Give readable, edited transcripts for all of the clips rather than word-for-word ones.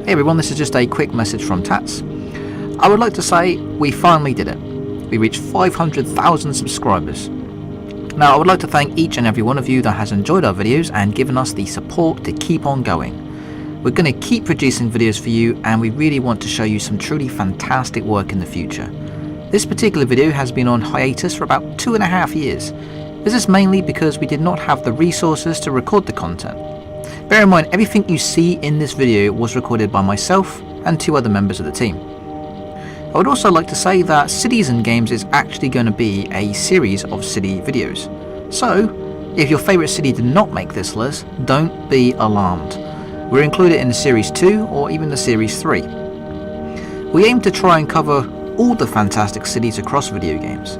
Hey everyone, this is just a quick message from Tats. I would like to say we finally did it. We reached 500,000 subscribers. Now I would like to thank each and every one of you that has enjoyed our videos and given us the support to keep on going. We're going to keep producing videos for you, and we really want to show you some truly fantastic work in the future. This particular video has been on hiatus for about 2.5 years. This is mainly because we did not have the resources to record the content. Bear in mind, everything you see in this video was recorded by myself and 2 other members of the team. I would also like to say that Cities and Games is actually going to be a series of city videos. So, if your favourite city did not make this list, don't be alarmed. We're included in the Series 2 or even the Series 3. We aim to try and cover all the fantastic cities across video games.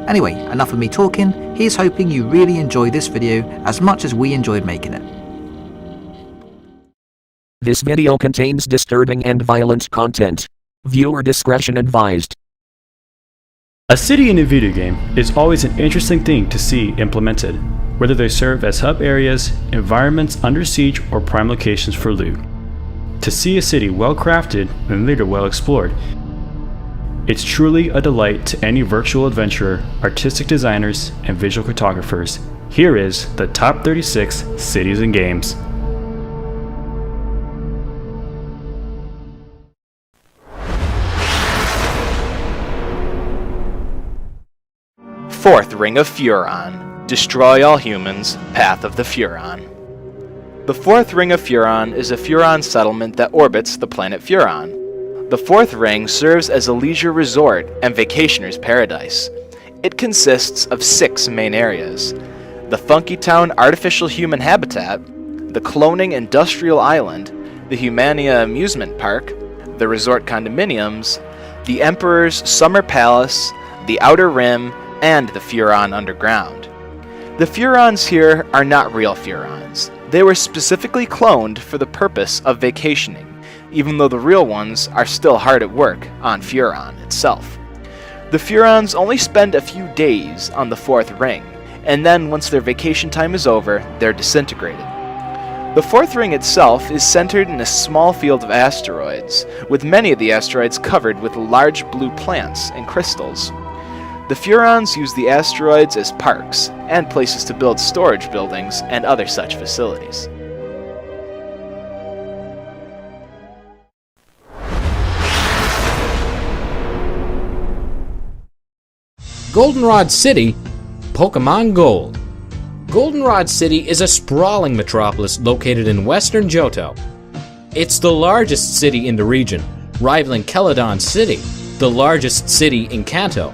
Anyway, enough of me talking. Here's hoping you really enjoy this video as much as we enjoyed making it. This video contains disturbing and violent content. Viewer discretion advised. A city in a video game is always an interesting thing to see implemented, whether they serve as hub areas, environments under siege, or prime locations for loot. To see a city well crafted and later well explored, it's truly a delight to any virtual adventurer, artistic designers, and visual cartographers. Here is the top 36 cities and games. Fourth Ring of Furon. Destroy all humans. Path of the Furon. The Fourth Ring of Furon is a Furon settlement that orbits the planet Furon. The Fourth Ring serves as a leisure resort and vacationer's paradise. It consists of 6 main areas: the Funky Town artificial human habitat, the Cloning Industrial Island, the Humania Amusement Park, the Resort Condominiums, the Emperor's Summer Palace, the Outer Rim, and the Furon Underground. The Furons here are not real Furons. They were specifically cloned for the purpose of vacationing, even though the real ones are still hard at work on Furon itself. The Furons only spend a few days on the Fourth Ring, and then once their vacation time is over, they're disintegrated. The Fourth Ring itself is centered in a small field of asteroids, with many of the asteroids covered with large blue plants and crystals. The Furons use the asteroids as parks and places to build storage buildings and other such facilities. Goldenrod City, Pokemon Gold. Goldenrod City is a sprawling metropolis located in western Johto. It's the largest city in the region, rivaling Celadon City, the largest city in Kanto.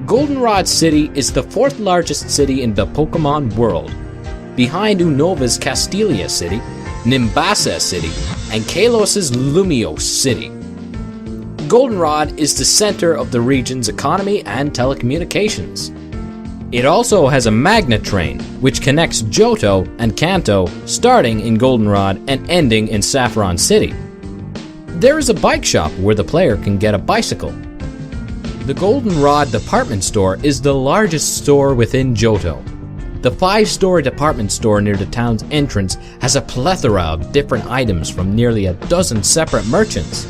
Goldenrod City is the 4th largest city in the Pokemon world, behind Unova's Castelia City, Nimbasa City, and Kalos's Lumiose City. Goldenrod is the center of the region's economy and telecommunications. It also has a magnet train, which connects Johto and Kanto, starting in Goldenrod and ending in Saffron City. There is a bike shop where the player can get a bicycle. The Goldenrod department store is the largest store within Johto. The 5-story department store near the town's entrance has a plethora of different items from nearly a dozen separate merchants.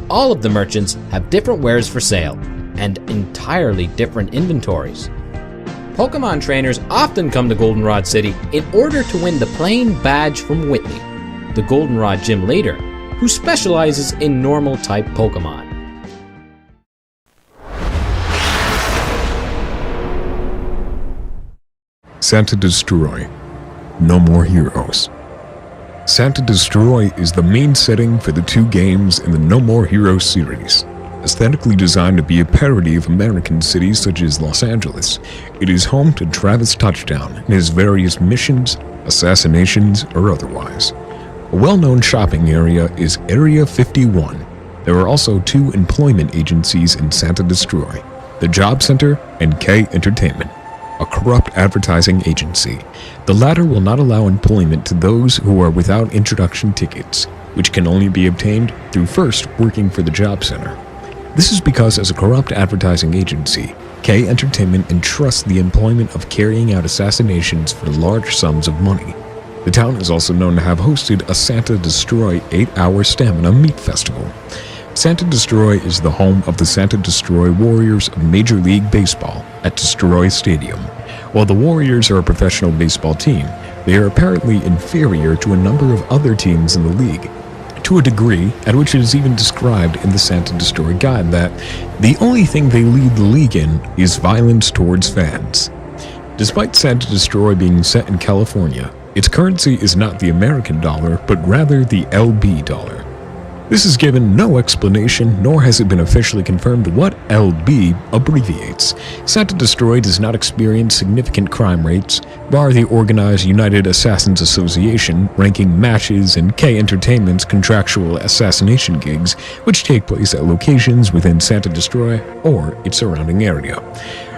All of the merchants have different wares for sale, and entirely different inventories. Pokemon trainers often come to Goldenrod City in order to win the plain badge from Whitney, the Goldenrod gym leader, who specializes in normal-type Pokemon. Santa Destroy. No More Heroes. Santa Destroy is the main setting for the 2 games in the No More Heroes series. Aesthetically designed to be a parody of American cities such as Los Angeles, it is home to Travis Touchdown and his various missions, assassinations, or otherwise. A well-known shopping area is Area 51. There are also 2 employment agencies in Santa Destroy, the Job Center and K Entertainment, a corrupt advertising agency. The latter will not allow employment to those who are without introduction tickets, which can only be obtained through first working for the Job Center. This is because as a corrupt advertising agency, K Entertainment entrusts the employment of carrying out assassinations for large sums of money. The town is also known to have hosted a Santa Destroy 8-hour stamina meat festival. Santa Destroy is the home of the Santa Destroy Warriors of Major League Baseball at Destroy Stadium. While the Warriors are a professional baseball team, they are apparently inferior to a number of other teams in the league, to a degree at which it is even described in the Santa Destroy guide that the only thing they lead the league in is violence towards fans. Despite Santa Destroy being set in California, its currency is not the American dollar, but rather the LB dollar. This is given no explanation, nor has it been officially confirmed what LB abbreviates. Santa Destroy does not experience significant crime rates, bar the organized United Assassins Association ranking matches and K Entertainment's contractual assassination gigs, which take place at locations within Santa Destroy or its surrounding area.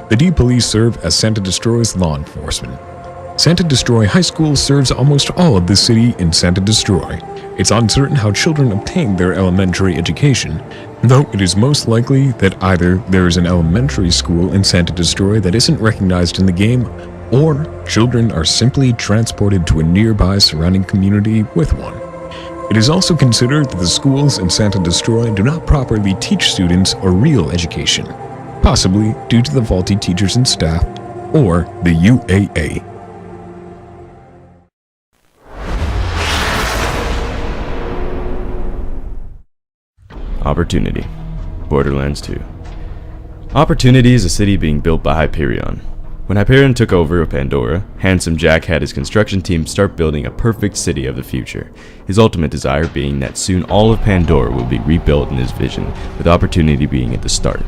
The D Police serve as Santa Destroy's law enforcement. Santa Destroy High School serves almost all of the city in Santa Destroy. It's uncertain how children obtain their elementary education, though it is most likely that either there is an elementary school in Santa Destroy that isn't recognized in the game, or children are simply transported to a nearby surrounding community with one. It is also considered that the schools in Santa Destroy do not properly teach students a real education, possibly due to the faulty teachers and staff, or the UAA. Opportunity. Borderlands 2. Opportunity is a city being built by Hyperion. When Hyperion took over Pandora, Handsome Jack had his construction team start building a perfect city of the future, his ultimate desire being that soon all of Pandora will be rebuilt in his vision, with Opportunity being at the start.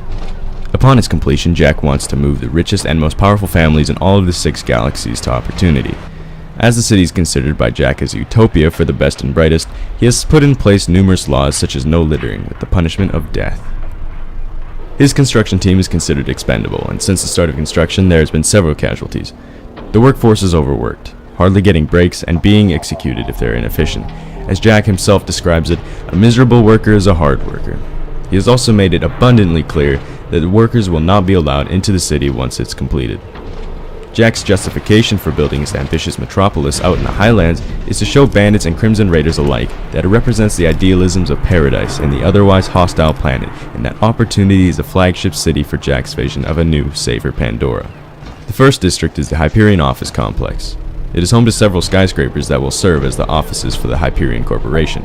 Upon its completion, Jack wants to move the richest and most powerful families in all of the 6 galaxies to Opportunity. As the city is considered by Jack as a utopia for the best and brightest, he has put in place numerous laws such as no littering with the punishment of death. His construction team is considered expendable, and since the start of construction there has been several casualties. The workforce is overworked, hardly getting breaks and being executed if they're inefficient. As Jack himself describes it, a miserable worker is a hard worker. He has also made it abundantly clear that the workers will not be allowed into the city once it's completed. Jack's justification for building his ambitious metropolis out in the Highlands is to show bandits and Crimson Raiders alike that it represents the idealisms of paradise in the otherwise hostile planet, and that Opportunity is a flagship city for Jack's vision of a new, safer Pandora. The first district is the Hyperion Office Complex. It is home to several skyscrapers that will serve as the offices for the Hyperion Corporation.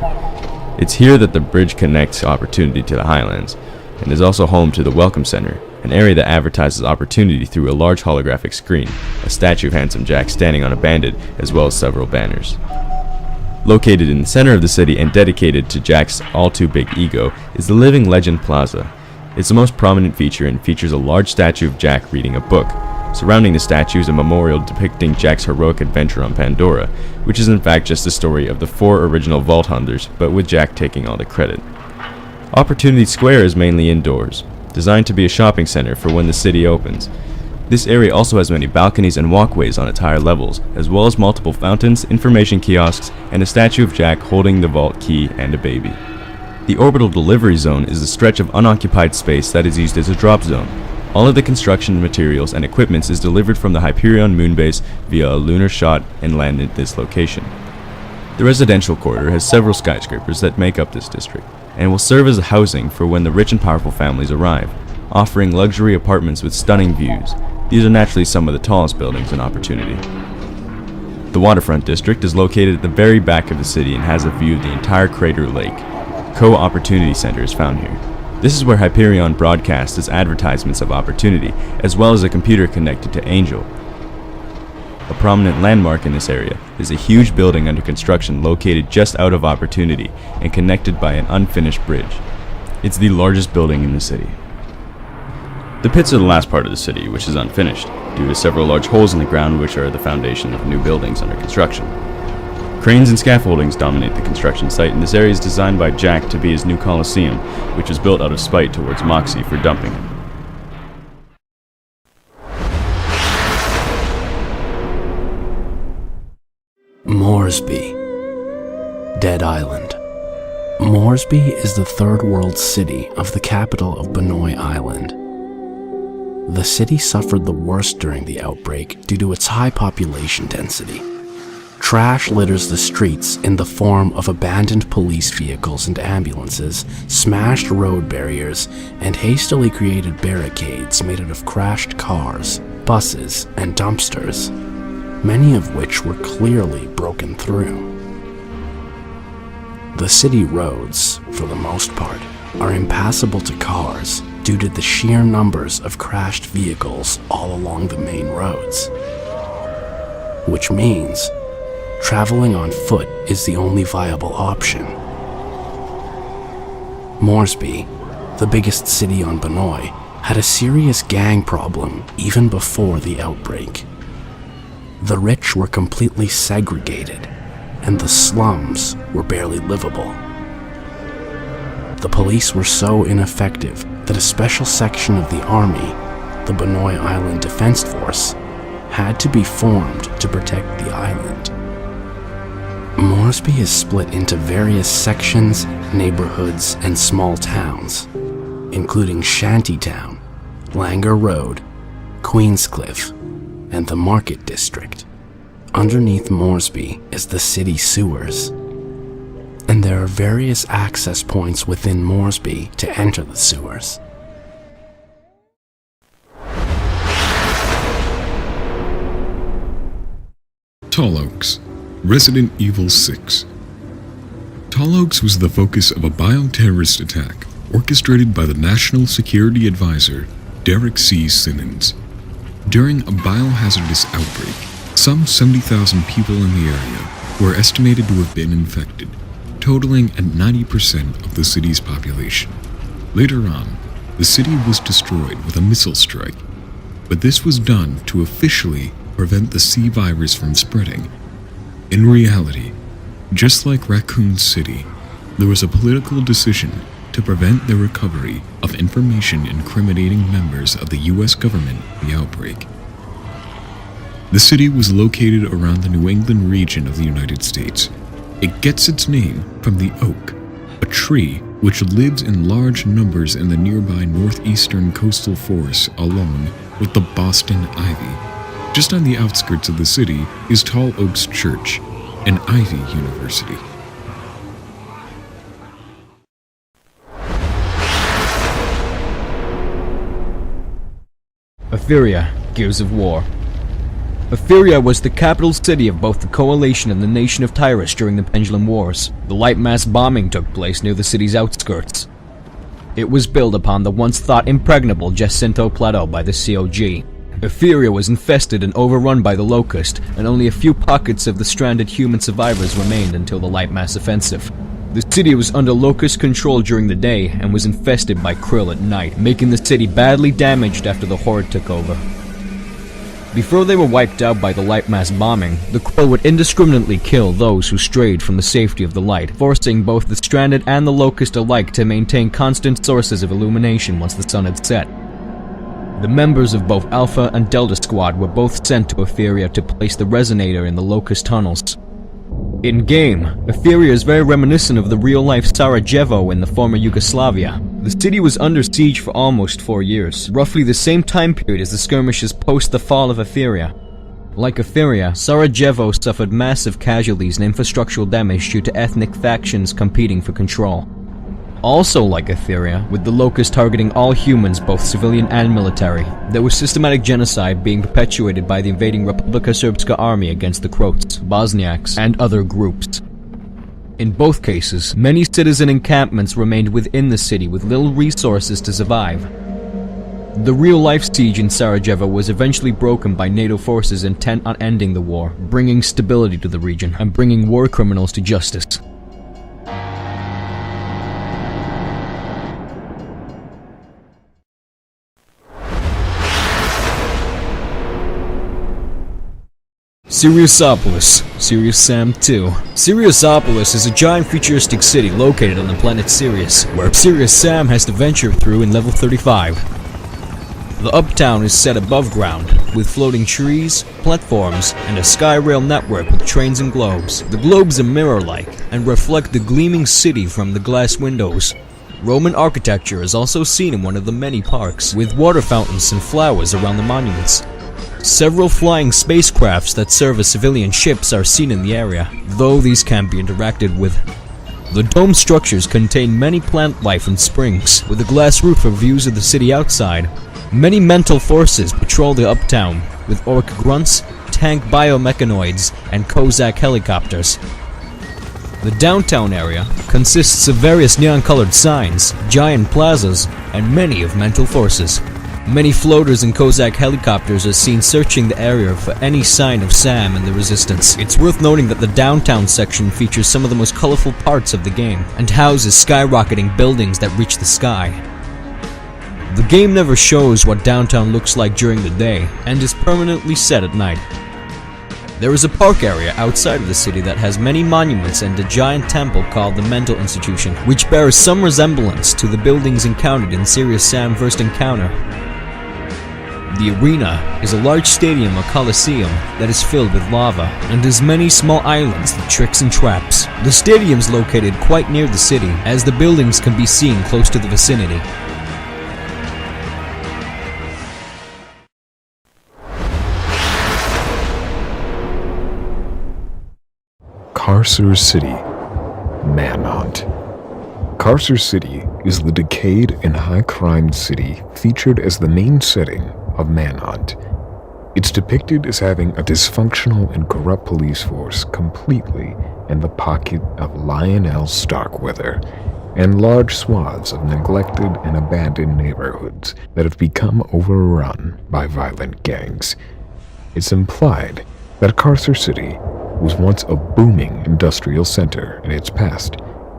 It's here that the bridge connects Opportunity to the Highlands, and is also home to the Welcome Center, an area that advertises Opportunity through a large holographic screen, a statue of Handsome Jack standing on a bandit, as well as several banners. Located in the center of the city and dedicated to Jack's all-too-big ego is the Living Legend Plaza. It's the most prominent feature and features a large statue of Jack reading a book. Surrounding the statue is a memorial depicting Jack's heroic adventure on Pandora, which is in fact just the story of the 4 original Vault Hunters, but with Jack taking all the credit. Opportunity Square is mainly indoors, designed to be a shopping center for when the city opens. This area also has many balconies and walkways on its higher levels, as well as multiple fountains, information kiosks, and a statue of Jack holding the vault key and a baby. The Orbital Delivery Zone is a stretch of unoccupied space that is used as a drop zone. All of the construction materials and equipment is delivered from the Hyperion moonbase via a lunar shot and land at this location. The residential quarter has several skyscrapers that make up this district, and will serve as housing for when the rich and powerful families arrive, offering luxury apartments with stunning views. These are naturally some of the tallest buildings in Opportunity. The Waterfront District is located at the very back of the city and has a view of the entire Crater Lake. Co-Opportunity Center is found here. This is where Hyperion broadcasts its advertisements of Opportunity, as well as a computer connected to Angel. A prominent landmark in this area is a huge building under construction located just out of Opportunity and connected by an unfinished bridge. It's the largest building in the city. The pits are the last part of the city, which is unfinished, due to several large holes in the ground which are the foundation of new buildings under construction. Cranes and scaffoldings dominate the construction site, and this area is designed by Jack to be his new Colosseum, which was built out of spite towards Moxie for dumping him. Moresby. Dead Island. Moresby is the third world city of the capital of Banoi Island. The city suffered the worst during the outbreak due to its high population density. Trash litters the streets in the form of abandoned police vehicles and ambulances, smashed road barriers, and hastily created barricades made out of crashed cars, buses, and dumpsters, many of which were clearly broken through. The city roads, for the most part, are impassable to cars due to the sheer numbers of crashed vehicles all along the main roads, which means traveling on foot is the only viable option. Moresby, the biggest city on Banoi, had a serious gang problem even before the outbreak. The rich were completely segregated, and the slums were barely livable. The police were so ineffective that a special section of the army, the Banoi Island Defense Force, had to be formed to protect the island. Moresby is split into various sections, neighborhoods, and small towns, including Shantytown, Langer Road, Queenscliff, and the Market District. Underneath Moresby is the city sewers, and there are various access points within Moresby to enter the sewers. Tall Oaks, Resident Evil 6. Tall Oaks was the focus of a bioterrorist attack orchestrated by the National Security Advisor, Derek C. Simmons. During a biohazardous outbreak, some 70,000 people in the area were estimated to have been infected, totaling at 90% of the city's population. Later on, the city was destroyed with a missile strike, but this was done to officially prevent the C virus from spreading. In reality, just like Raccoon City, there was a political decision to prevent the recovery of information incriminating members of the US government in the outbreak. The city was located around the New England region of the United States. It gets its name from the oak, a tree which lives in large numbers in the nearby northeastern coastal forests along with the Boston ivy. Just on the outskirts of the city is Tall Oaks Church, an Ivy University. Etheria, Gears of War. Etheria was the capital city of both the Coalition and the Nation of Tyrus during the Pendulum Wars. The light mass bombing took place near the city's outskirts. It was built upon the once thought impregnable Jacinto Plateau by the COG. Etheria was infested and overrun by the Locust, and only a few pockets of the stranded human survivors remained until the light mass offensive. The city was under Locust control during the day and was infested by Krill at night, making the city badly damaged after the Horde took over. Before they were wiped out by the light mass bombing, the Krill would indiscriminately kill those who strayed from the safety of the light, forcing both the stranded and the Locust alike to maintain constant sources of illumination once the sun had set. The members of both Alpha and Delta Squad were both sent to Etheria to place the resonator in the Locust tunnels. In-game, Etheria is very reminiscent of the real-life Sarajevo in the former Yugoslavia. The city was under siege for almost 4 years, roughly the same time period as the skirmishes post the fall of Etheria. Like Etheria, Sarajevo suffered massive casualties and infrastructural damage due to ethnic factions competing for control. Also like Etheria, with the Locust targeting all humans, both civilian and military, there was systematic genocide being perpetuated by the invading Republika Srpska army against the Croats, Bosniaks, and other groups. In both cases, many citizen encampments remained within the city with little resources to survive. The real-life siege in Sarajevo was eventually broken by NATO forces intent on ending the war, bringing stability to the region, and bringing war criminals to justice. Siriusopolis, Sirius Sam 2. Siriusopolis is a giant futuristic city located on the planet Sirius, where Sirius Sam has to venture through in level 35. The uptown is set above ground, with floating trees, platforms, and a sky rail network with trains and globes. The globes are mirror-like, and reflect the gleaming city from the glass windows. Roman architecture is also seen in one of the many parks, with water fountains and flowers around the monuments. Several flying spacecrafts that serve as civilian ships are seen in the area, though these can't be interacted with. The dome structures contain many plant life and springs, with a glass roof for views of the city outside. Many mental forces patrol the uptown, with orc grunts, tank biomechanoids, and Kozak helicopters. The downtown area consists of various neon-colored signs, giant plazas, and many of mental forces. Many floaters and Kozak helicopters are seen searching the area for any sign of Sam and the Resistance. It's worth noting that the downtown section features some of the most colorful parts of the game, and houses skyrocketing buildings that reach the sky. The game never shows what downtown looks like during the day, and is permanently set at night. There is a park area outside of the city that has many monuments and a giant temple called the Mental Institution, which bears some resemblance to the buildings encountered in Serious Sam First Encounter. The arena is a large stadium or coliseum that is filled with lava, and has many small islands with tricks and traps. The stadium is located quite near the city, as the buildings can be seen close to the vicinity. Carcer City Manhunt. Carcer City is the decayed and high-crime city featured as the main setting of Manhunt. It's depicted as having a dysfunctional and corrupt police force completely in the pocket of Lionel Starkweather, and large swaths of neglected and abandoned neighborhoods that have become overrun by violent gangs. It's implied that Carcer City was once a booming industrial center in its past,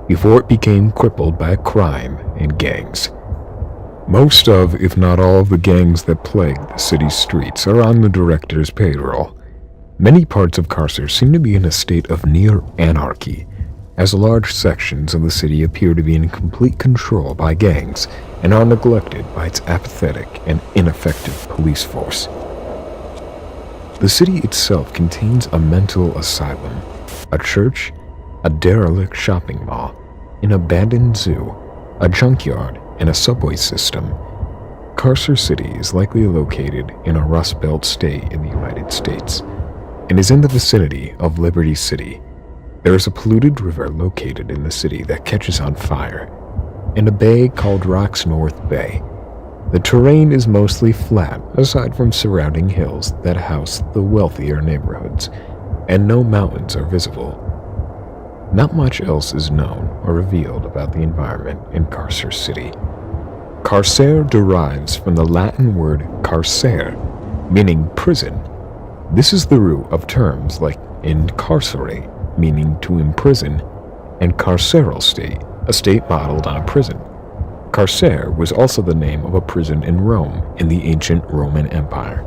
before it became crippled by crime and gangs. Most of, if not all of the gangs that plague the city's streets are on the director's payroll. Many parts of Carcer seem to be in a state of near anarchy, as large sections of the city appear to be in complete control by gangs and are neglected by its apathetic and ineffective police force. The city itself contains a mental asylum, a church, a derelict shopping mall, an abandoned zoo, a junkyard, and a subway system. Carcer City is likely located in a Rust Belt state in the United States, and is in the vicinity of Liberty City. There is a polluted river located in the city that catches on fire, and a bay called Rocks North Bay. The terrain is mostly flat, aside from surrounding hills that house the wealthier neighborhoods, and no mountains are visible. Not much else is known or revealed about the environment in Carcer City. Carcer derives from the Latin word carcere, meaning prison. This is the root of terms like incarcerate, meaning to imprison, and carceral state, a state modeled on a prison. Carcer was also the name of a prison in Rome in the ancient Roman Empire.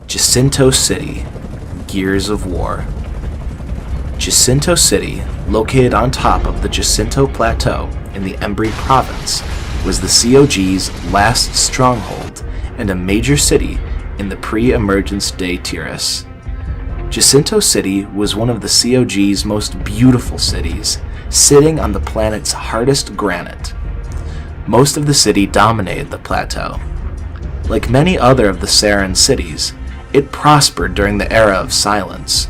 Jacinto City, Gears of War. Jacinto City, located on top of the Jacinto Plateau in the Embry Province, was the COG's last stronghold and a major city in the pre-emergence day Tiras. Jacinto City was one of the COG's most beautiful cities, sitting on the planet's hardest granite. Most of the city dominated the plateau. Like many other of the Saran cities, it prospered during the era of silence.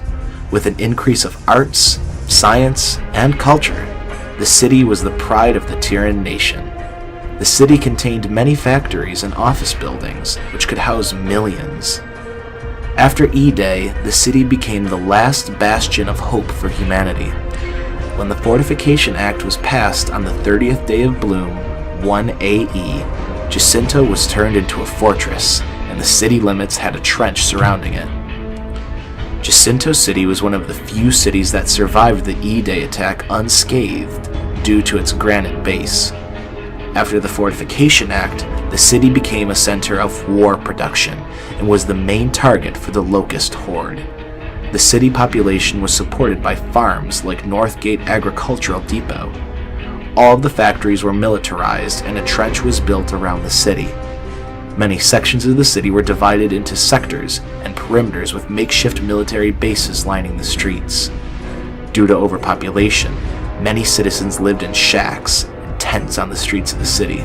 With an increase of arts, science, and culture, the city was the pride of the Tiran nation. The city contained many factories and office buildings, which could house millions. After E-Day, the city became the last bastion of hope for humanity. When the Fortification Act was passed on the 30th day of Bloom, 1 AE, Jacinto was turned into a fortress, and the city limits had a trench surrounding it. Jacinto City was one of the few cities that survived the E-Day attack unscathed due to its granite base. After the Fortification Act, the city became a center of war production and was the main target for the Locust Horde. The city population was supported by farms like Northgate Agricultural Depot. All of the factories were militarized and a trench was built around the city. Many sections of the city were divided into sectors and perimeters with makeshift military bases lining the streets. Due to overpopulation, many citizens lived in shacks and tents on the streets of the city.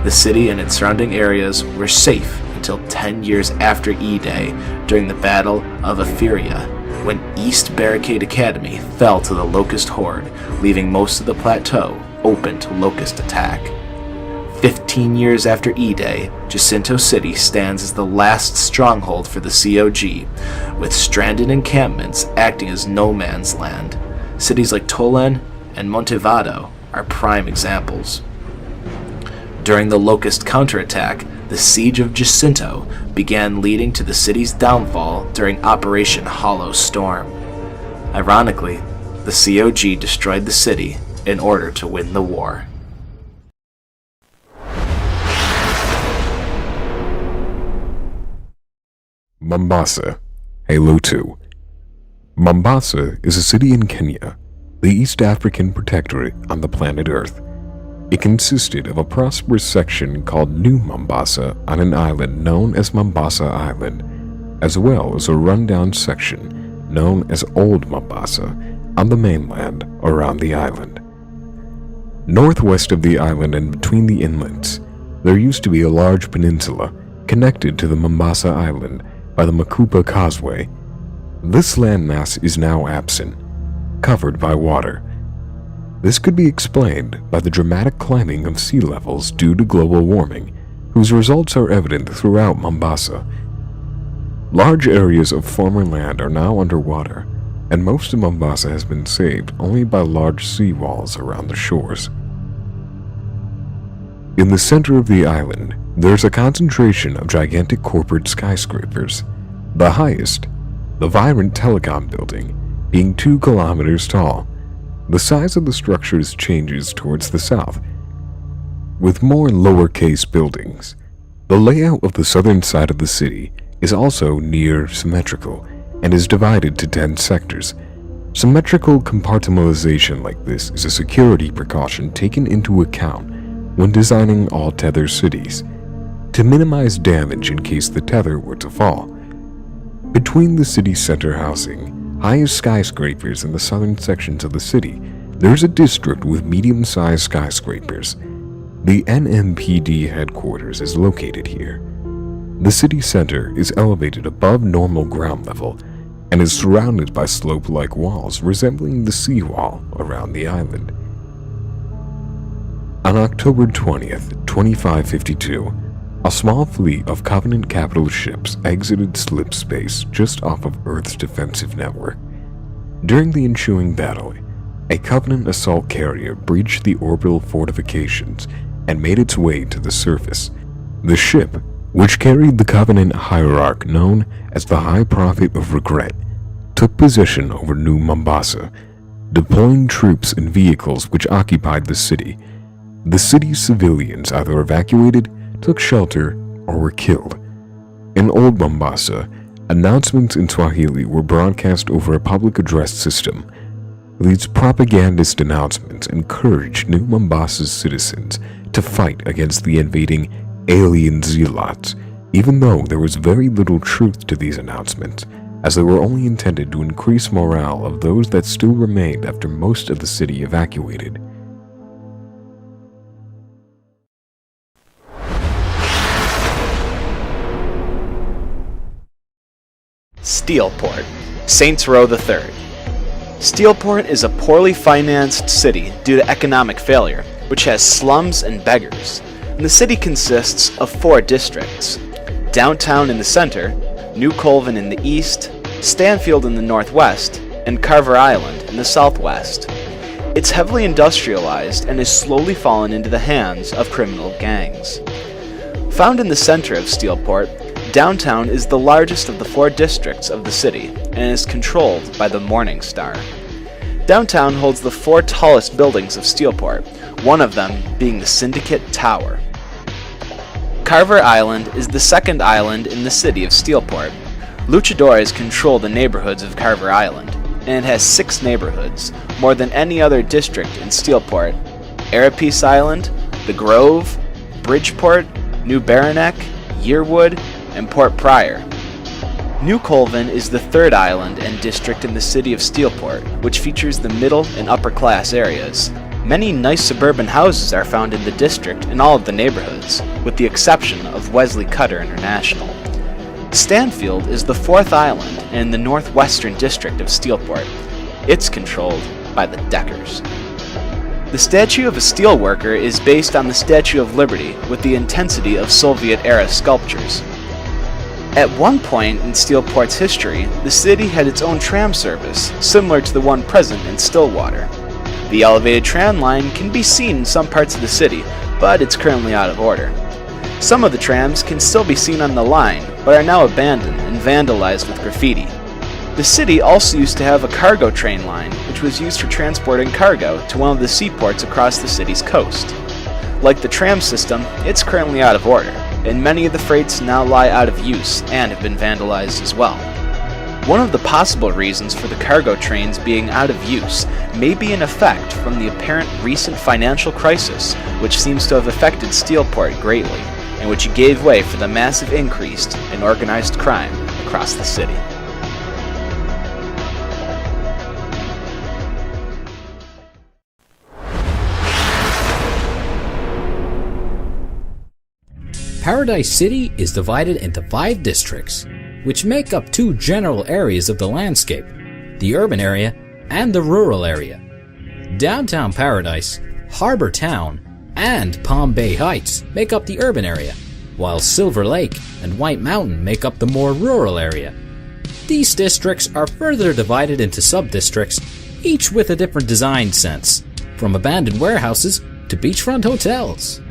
The city and its surrounding areas were safe until 10 years after E-Day during the Battle of Ephyria, when East Barricade Academy fell to the Locust Horde, leaving most of the plateau open to Locust attack. 15 years after E-Day, Jacinto City stands as the last stronghold for the COG, with stranded encampments acting as no man's land. Cities like Tolen and Montevado are prime examples. During the Locust counterattack, the Siege of Jacinto began, leading to the city's downfall during Operation Hollow Storm. Ironically, the COG destroyed the city in order to win the war. Mombasa, Halo 2. Mombasa is a city in Kenya, the East African protectorate on the planet Earth. It consisted of a prosperous section called New Mombasa on an island known as Mombasa Island, as well as a rundown section known as Old Mombasa on the mainland around the island. Northwest of the island and between the inlets, there used to be a large peninsula connected to the Mombasa Island by the Makupa Causeway. This landmass is now absent, covered by water. This could be explained by the dramatic climbing of sea levels due to global warming, whose results are evident throughout Mombasa. Large areas of former land are now underwater, and most of Mombasa has been saved only by large seawalls around the shores. In the center of the island, there's a concentration of gigantic corporate skyscrapers. The highest, the Vibrant Telecom building, being 2 kilometers tall. The size of the structures changes towards the south, with more lowercase buildings. The layout of the southern side of the city is also near symmetrical and is divided to 10 sectors. Symmetrical compartmentalization like this is a security precaution taken into account when designing all tether cities, to minimize damage in case the tether were to fall. Between the city center housing, highest skyscrapers in the southern sections of the city, there's a district with medium-sized skyscrapers. The NMPD headquarters is located here. The city center is elevated above normal ground level and is surrounded by slope-like walls resembling the seawall around the island. On October 20th, 2552, a small fleet of Covenant capital ships exited slip space just off of Earth's defensive network. During the ensuing battle, a Covenant assault carrier breached the orbital fortifications and made its way to the surface. The ship, which carried the Covenant hierarch known as the High Prophet of Regret, took position over New Mombasa, deploying troops and vehicles which occupied the city. The city's civilians either evacuated, took shelter, or were killed. In Old Mombasa, announcements in Swahili were broadcast over a public address system. These propagandist announcements encouraged New Mombasa's citizens to fight against the invading alien zealots, even though there was very little truth to these announcements, as they were only intended to increase morale of those that still remained after most of the city evacuated. Steelport, Saints Row III. Steelport is a poorly financed city due to economic failure, which has slums and beggars. And the city consists of 4 districts: Downtown in the center, New Colvin in the east, Stanfield in the northwest, and Carver Island in the southwest. It's heavily industrialized and has slowly fallen into the hands of criminal gangs. Found in the center of Steelport, Downtown is the largest of the 4 districts of the city and is controlled by the Morning Star. Downtown holds the 4 tallest buildings of Steelport, one of them being the Syndicate Tower. Carver Island is the second island in the city of Steelport. Luchadores control the neighborhoods of Carver Island, and it has 6 neighborhoods, more than any other district in Steelport: Arapiece Island, The Grove, Bridgeport, New Baranek, Yearwood, and Port Pryor. New Colvin is the third island and district in the city of Steelport, which features the middle and upper class areas. Many nice suburban houses are found in the district in all of the neighborhoods, with the exception of Wesley Cutter International. Stanfield is the fourth island and in the northwestern district of Steelport. It's controlled by the Deckers. The statue of a steelworker is based on the Statue of Liberty with the intensity of Soviet-era sculptures. At one point in Steelport's history, the city had its own tram service, similar to the one present in Stillwater. The elevated tram line can be seen in some parts of the city, but it's currently out of order. Some of the trams can still be seen on the line, but are now abandoned and vandalized with graffiti. The city also used to have a cargo train line, which was used for transporting cargo to one of the seaports across the city's coast. Like the tram system, it's currently out of order, and many of the freights now lie out of use and have been vandalized as well. One of the possible reasons for the cargo trains being out of use may be an effect from the apparent recent financial crisis, which seems to have affected Steelport greatly, and which gave way for the massive increase in organized crime across the city. Paradise City is divided into 5 districts, which make up 2 general areas of the landscape, the urban area and the rural area. Downtown Paradise, Harbor Town, and Palm Bay Heights make up the urban area, while Silver Lake and White Mountain make up the more rural area. These districts are further divided into sub-districts, each with a different design sense, from abandoned warehouses to beachfront hotels.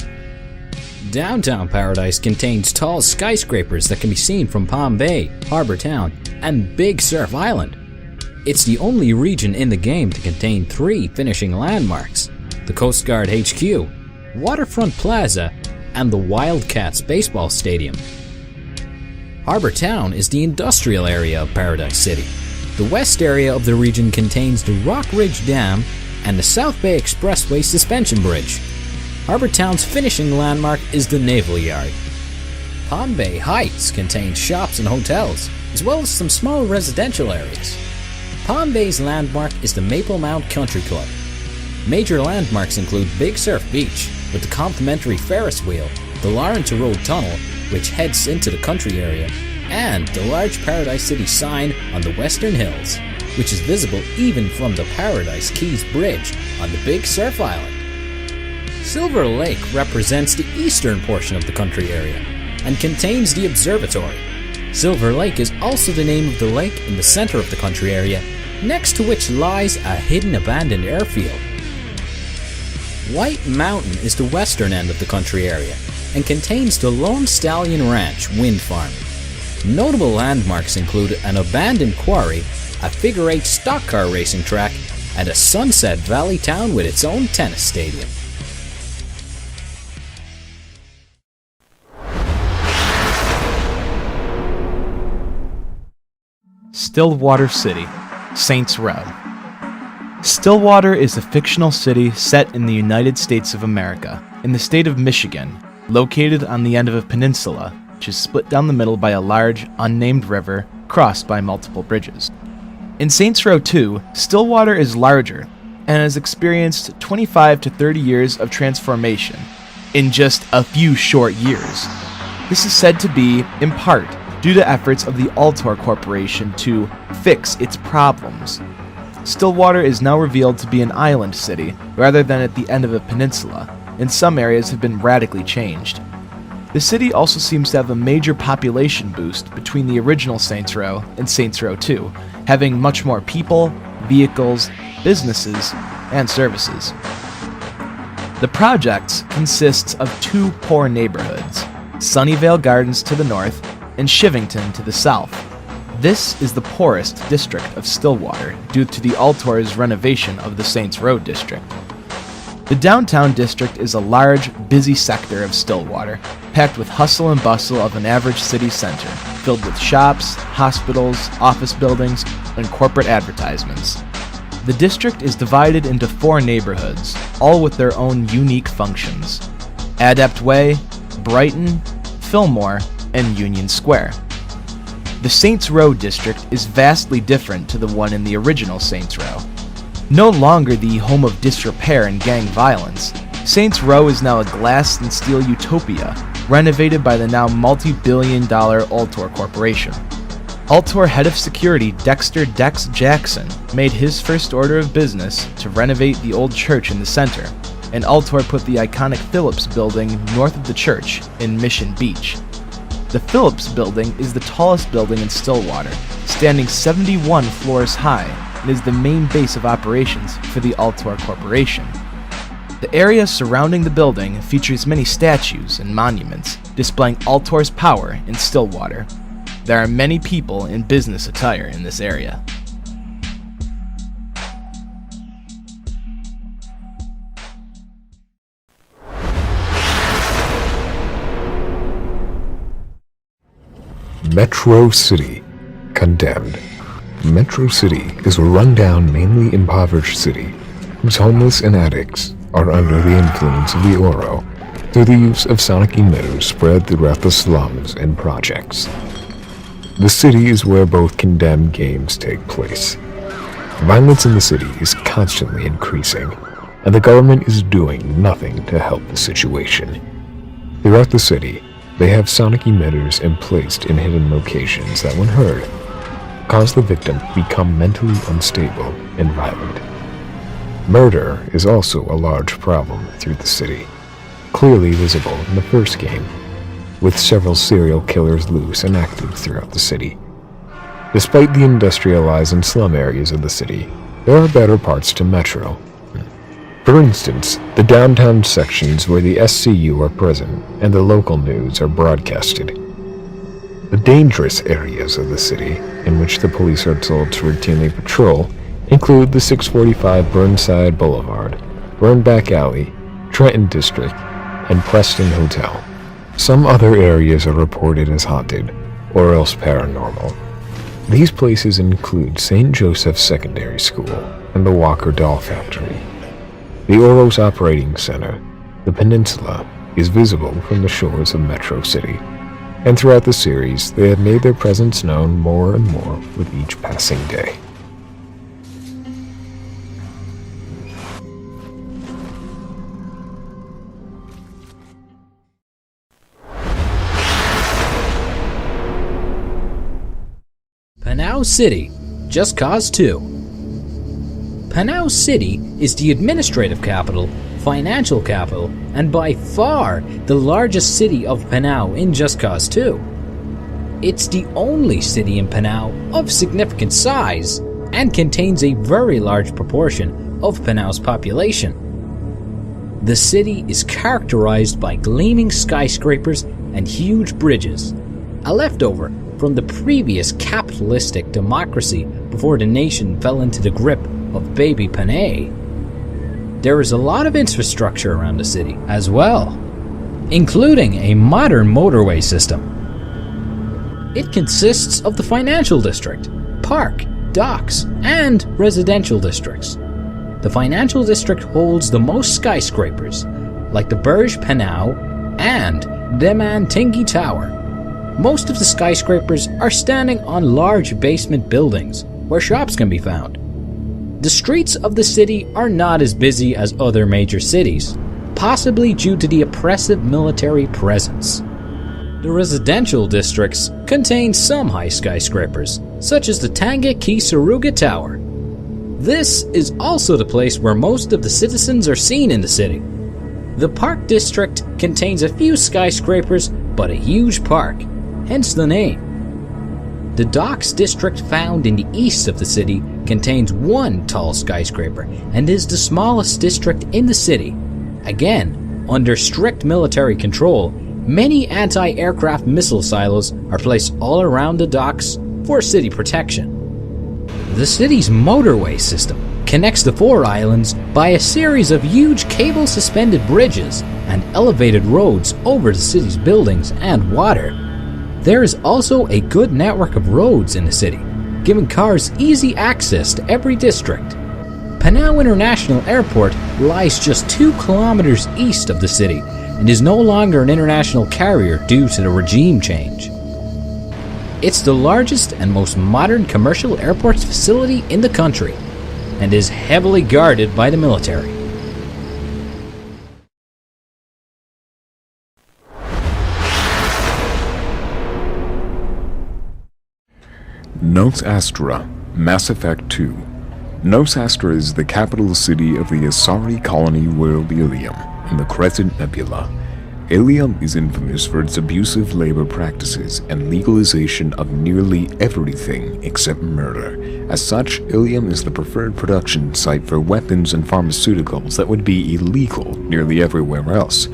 Downtown Paradise contains tall skyscrapers that can be seen from Palm Bay, Harbor Town, and Big Surf Island. It's the only region in the game to contain 3 finishing landmarks: the Coast Guard HQ, Waterfront Plaza, and the Wildcats baseball stadium. Harbor Town is the industrial area of Paradise City. The west area of the region contains the Rock Ridge Dam and the South Bay Expressway suspension bridge. Harbor Town's finishing landmark is the Naval Yard. Palm Bay Heights contains shops and hotels, as well as some small residential areas. Palm Bay's landmark is the Maple Mount Country Club. Major landmarks include Big Surf Beach, with the complimentary Ferris wheel, the Lawrence Road Tunnel, which heads into the country area, and the large Paradise City sign on the Western Hills, which is visible even from the Paradise Keys Bridge on the Big Surf Island. Silver Lake represents the eastern portion of the country area and contains the observatory. Silver Lake is also the name of the lake in the center of the country area, next to which lies a hidden abandoned airfield. White Mountain is the western end of the country area and contains the Lone Stallion Ranch wind farm. Notable landmarks include an abandoned quarry, a figure-8 stock car racing track, and a Sunset Valley town with its own tennis stadium. Stillwater City, Saints Row. Stillwater is a fictional city set in the United States of America, in the state of Michigan, located on the end of a peninsula, which is split down the middle by a large, unnamed river, crossed by multiple bridges. In Saints Row 2, Stillwater is larger, and has experienced 25 to 30 years of transformation, in just a few short years. This is said to be, in part, due to efforts of the Altor Corporation to fix its problems. Stillwater is now revealed to be an island city, rather than at the end of a peninsula, and some areas have been radically changed. The city also seems to have a major population boost between the original Saints Row and Saints Row 2, having much more people, vehicles, businesses, and services. The project consists of 2 poor neighborhoods, Sunnyvale Gardens to the north and Shivington to the south. This is the poorest district of Stillwater due to the Altor's renovation of the Saints Row district. The downtown district is a large, busy sector of Stillwater, packed with hustle and bustle of an average city center, filled with shops, hospitals, office buildings, and corporate advertisements. The district is divided into 4 neighborhoods, all with their own unique functions: Adept Way, Brighton, Fillmore, and Union Square. The Saints Row district is vastly different to the one in the original Saints Row. No longer the home of disrepair and gang violence, Saints Row is now a glass and steel utopia, renovated by the now multi-billion-dollar Ultor Corporation. Ultor head of security Dexter Dex Jackson made his first order of business to renovate the old church in the center, and Ultor put the iconic Phillips building north of the church in Mission Beach. The Phillips building is the tallest building in Stillwater, standing 71 floors high, and is the main base of operations for the Ultor Corporation. The area surrounding the building features many statues and monuments displaying Ultor's power in Stillwater. There are many people in business attire in this area. Metro City, condemned. Metro City is a rundown, mainly impoverished city whose homeless and addicts are under the influence of the Oro through the use of sonic emitters spread throughout the slums and projects. The city is where both condemned games take place. Violence in the city is constantly increasing, and the government is doing nothing to help the situation. Throughout the city, they have sonic emitters emplaced in hidden locations that, when heard, cause the victim to become mentally unstable and violent. Murder is also a large problem through the city, clearly visible in the first game, with several serial killers loose and active throughout the city. Despite the industrialized and slum areas of the city, there are better parts to Metro. For instance, the downtown sections where the SCU are present and the local news are broadcasted. The dangerous areas of the city, in which the police are told to routinely patrol, include the 645 Burnside Boulevard, Burnback Alley, Trenton District, and Preston Hotel. Some other areas are reported as haunted, or else paranormal. These places include St. Joseph's Secondary School and the Walker Doll Factory. The Oros Operating Center, the Peninsula, is visible from the shores of Metro City, and throughout the series they have made their presence known more and more with each passing day. Panau City, Just Cause 2. Panau City is the administrative capital, financial capital, and by far the largest city of Panau in Just Cause 2. It's the only city in Panau of significant size and contains a very large proportion of Panau's population. The city is characterized by gleaming skyscrapers and huge bridges, a leftover from the previous capitalistic democracy before the nation fell into the grip of Baby Panay. There is a lot of infrastructure around the city as well, including a modern motorway system. It consists of the financial district, park, docks, and residential districts. The financial district holds the most skyscrapers, like the Burj Panau and Demantingi Tower. Most of the skyscrapers are standing on large basement buildings where shops can be found. The streets of the city are not as busy as other major cities, possibly due to the oppressive military presence. The residential districts contain some high skyscrapers, such as the Tanga Kisaruga Tower. This is also the place where most of the citizens are seen in the city. The Park District contains a few skyscrapers, but a huge park, hence the name. The Docks District, found in the east of the city, contains one tall skyscraper and is the smallest district in the city. Again, under strict military control, many anti-aircraft missile silos are placed all around the docks for city protection. The city's motorway system connects the four islands by a series of huge cable-suspended bridges and elevated roads over the city's buildings and water. There is also a good network of roads in the city, giving cars easy access to every district. Panau International Airport lies just 2 kilometers east of the city and is no longer an international carrier due to the regime change. It's the largest and most modern commercial airport facility in the country, and is heavily guarded by the military. Nos Astra, Mass Effect 2. Nos Astra is the capital city of the Asari colony world Ilium in the Crescent Nebula. Ilium is infamous for its abusive labor practices and legalization of nearly everything except murder. As such, Ilium is the preferred production site for weapons and pharmaceuticals that would be illegal nearly everywhere else.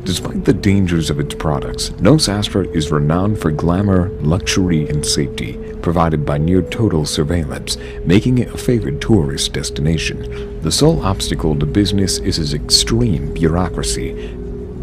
Despite the dangers of its products, Nos Astra is renowned for glamour, luxury, and safety, provided by near-total surveillance, making it a favored tourist destination. The sole obstacle to business is its extreme bureaucracy,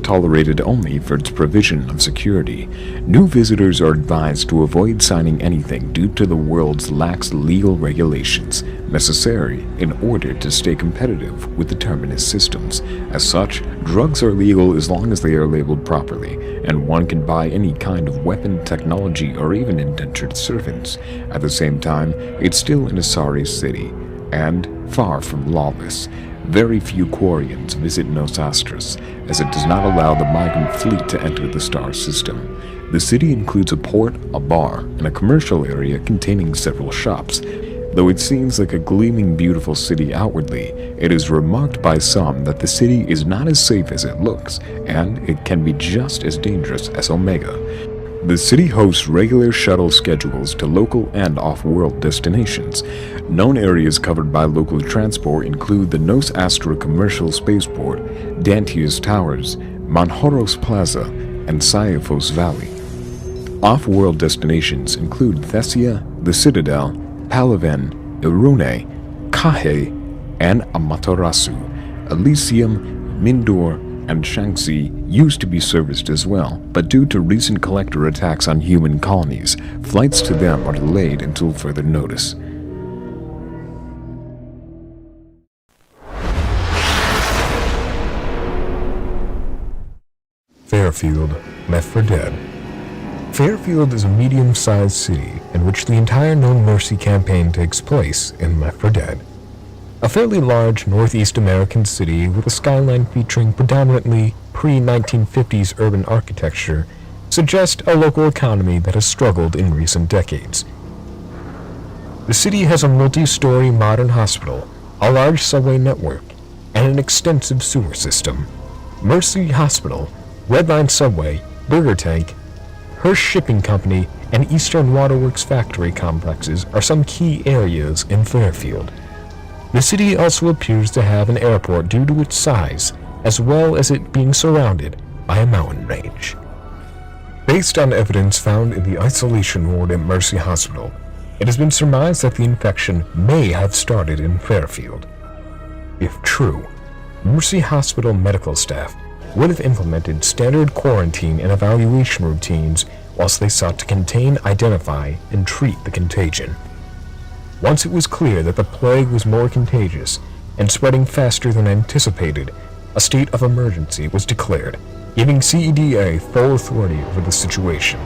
tolerated only for its provision of security. New visitors are advised to avoid signing anything due to the world's lax legal regulations, necessary in order to stay competitive with the Terminus systems. As such, drugs are legal as long as they are labeled properly, and one can buy any kind of weapon, technology, or even indentured servants. At the same time, it's still an Asari city, and far from lawless. Very few Quarians visit Nos Astras, as it does not allow the migrant fleet to enter the star system. The city includes a port, a bar, and a commercial area containing several shops. Though it seems like a gleaming beautiful city outwardly, it is remarked by some that the city is not as safe as it looks, and it can be just as dangerous as Omega. The city hosts regular shuttle schedules to local and off-world destinations. Known areas covered by local transport include the Nos Astra Commercial Spaceport, Dantius Towers, Manhoros Plaza, and Saiphos Valley. Off-world destinations include Thessia, the Citadel, Palaven, Irune, Kahe, and Amaterasu. Elysium, Mindor, and Shanxi used to be serviced as well, but due to recent collector attacks on human colonies, flights to them are delayed until further notice. Fairfield, Left 4 Dead. Fairfield is a medium-sized city in which the entire No Mercy campaign takes place in Left 4 Dead. A fairly large northeast American city with a skyline featuring predominantly pre-1950s urban architecture suggests a local economy that has struggled in recent decades. The city has a multi-story modern hospital, a large subway network, and an extensive sewer system. Mercy Hospital, Redline Subway, Burger Tank, Hirsch Shipping Company, and Eastern Waterworks factory complexes are some key areas in Fairfield. The city also appears to have an airport due to its size, as well as it being surrounded by a mountain range. Based on evidence found in the isolation ward at Mercy Hospital, it has been surmised that the infection may have started in Fairfield. If true, Mercy Hospital medical staff would have implemented standard quarantine and evaluation routines whilst they sought to contain, identify, and treat the contagion. Once it was clear that the plague was more contagious and spreading faster than anticipated, a state of emergency was declared, giving CEDA full authority over the situation.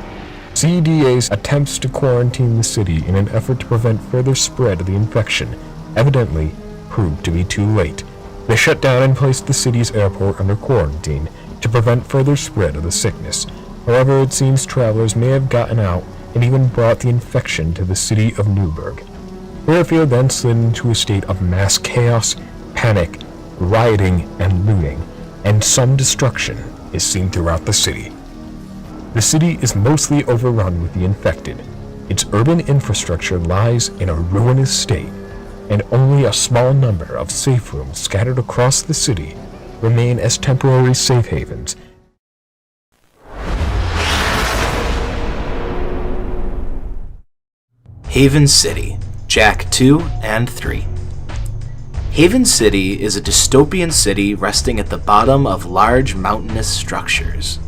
CEDA's attempts to quarantine the city in an effort to prevent further spread of the infection evidently proved to be too late. They shut down and placed the city's airport under quarantine to prevent further spread of the sickness. However, it seems travelers may have gotten out and even brought the infection to the city of Newburgh. Fairfield then slid into a state of mass chaos, panic, rioting, and looting, and some destruction is seen throughout the city. The city is mostly overrun with the infected. Its urban infrastructure lies in a ruinous state, and only a small number of safe rooms scattered across the city remain as temporary safe havens. Haven City, Jack 2 and 3. Haven City is a dystopian city resting at the bottom of large mountainous structures.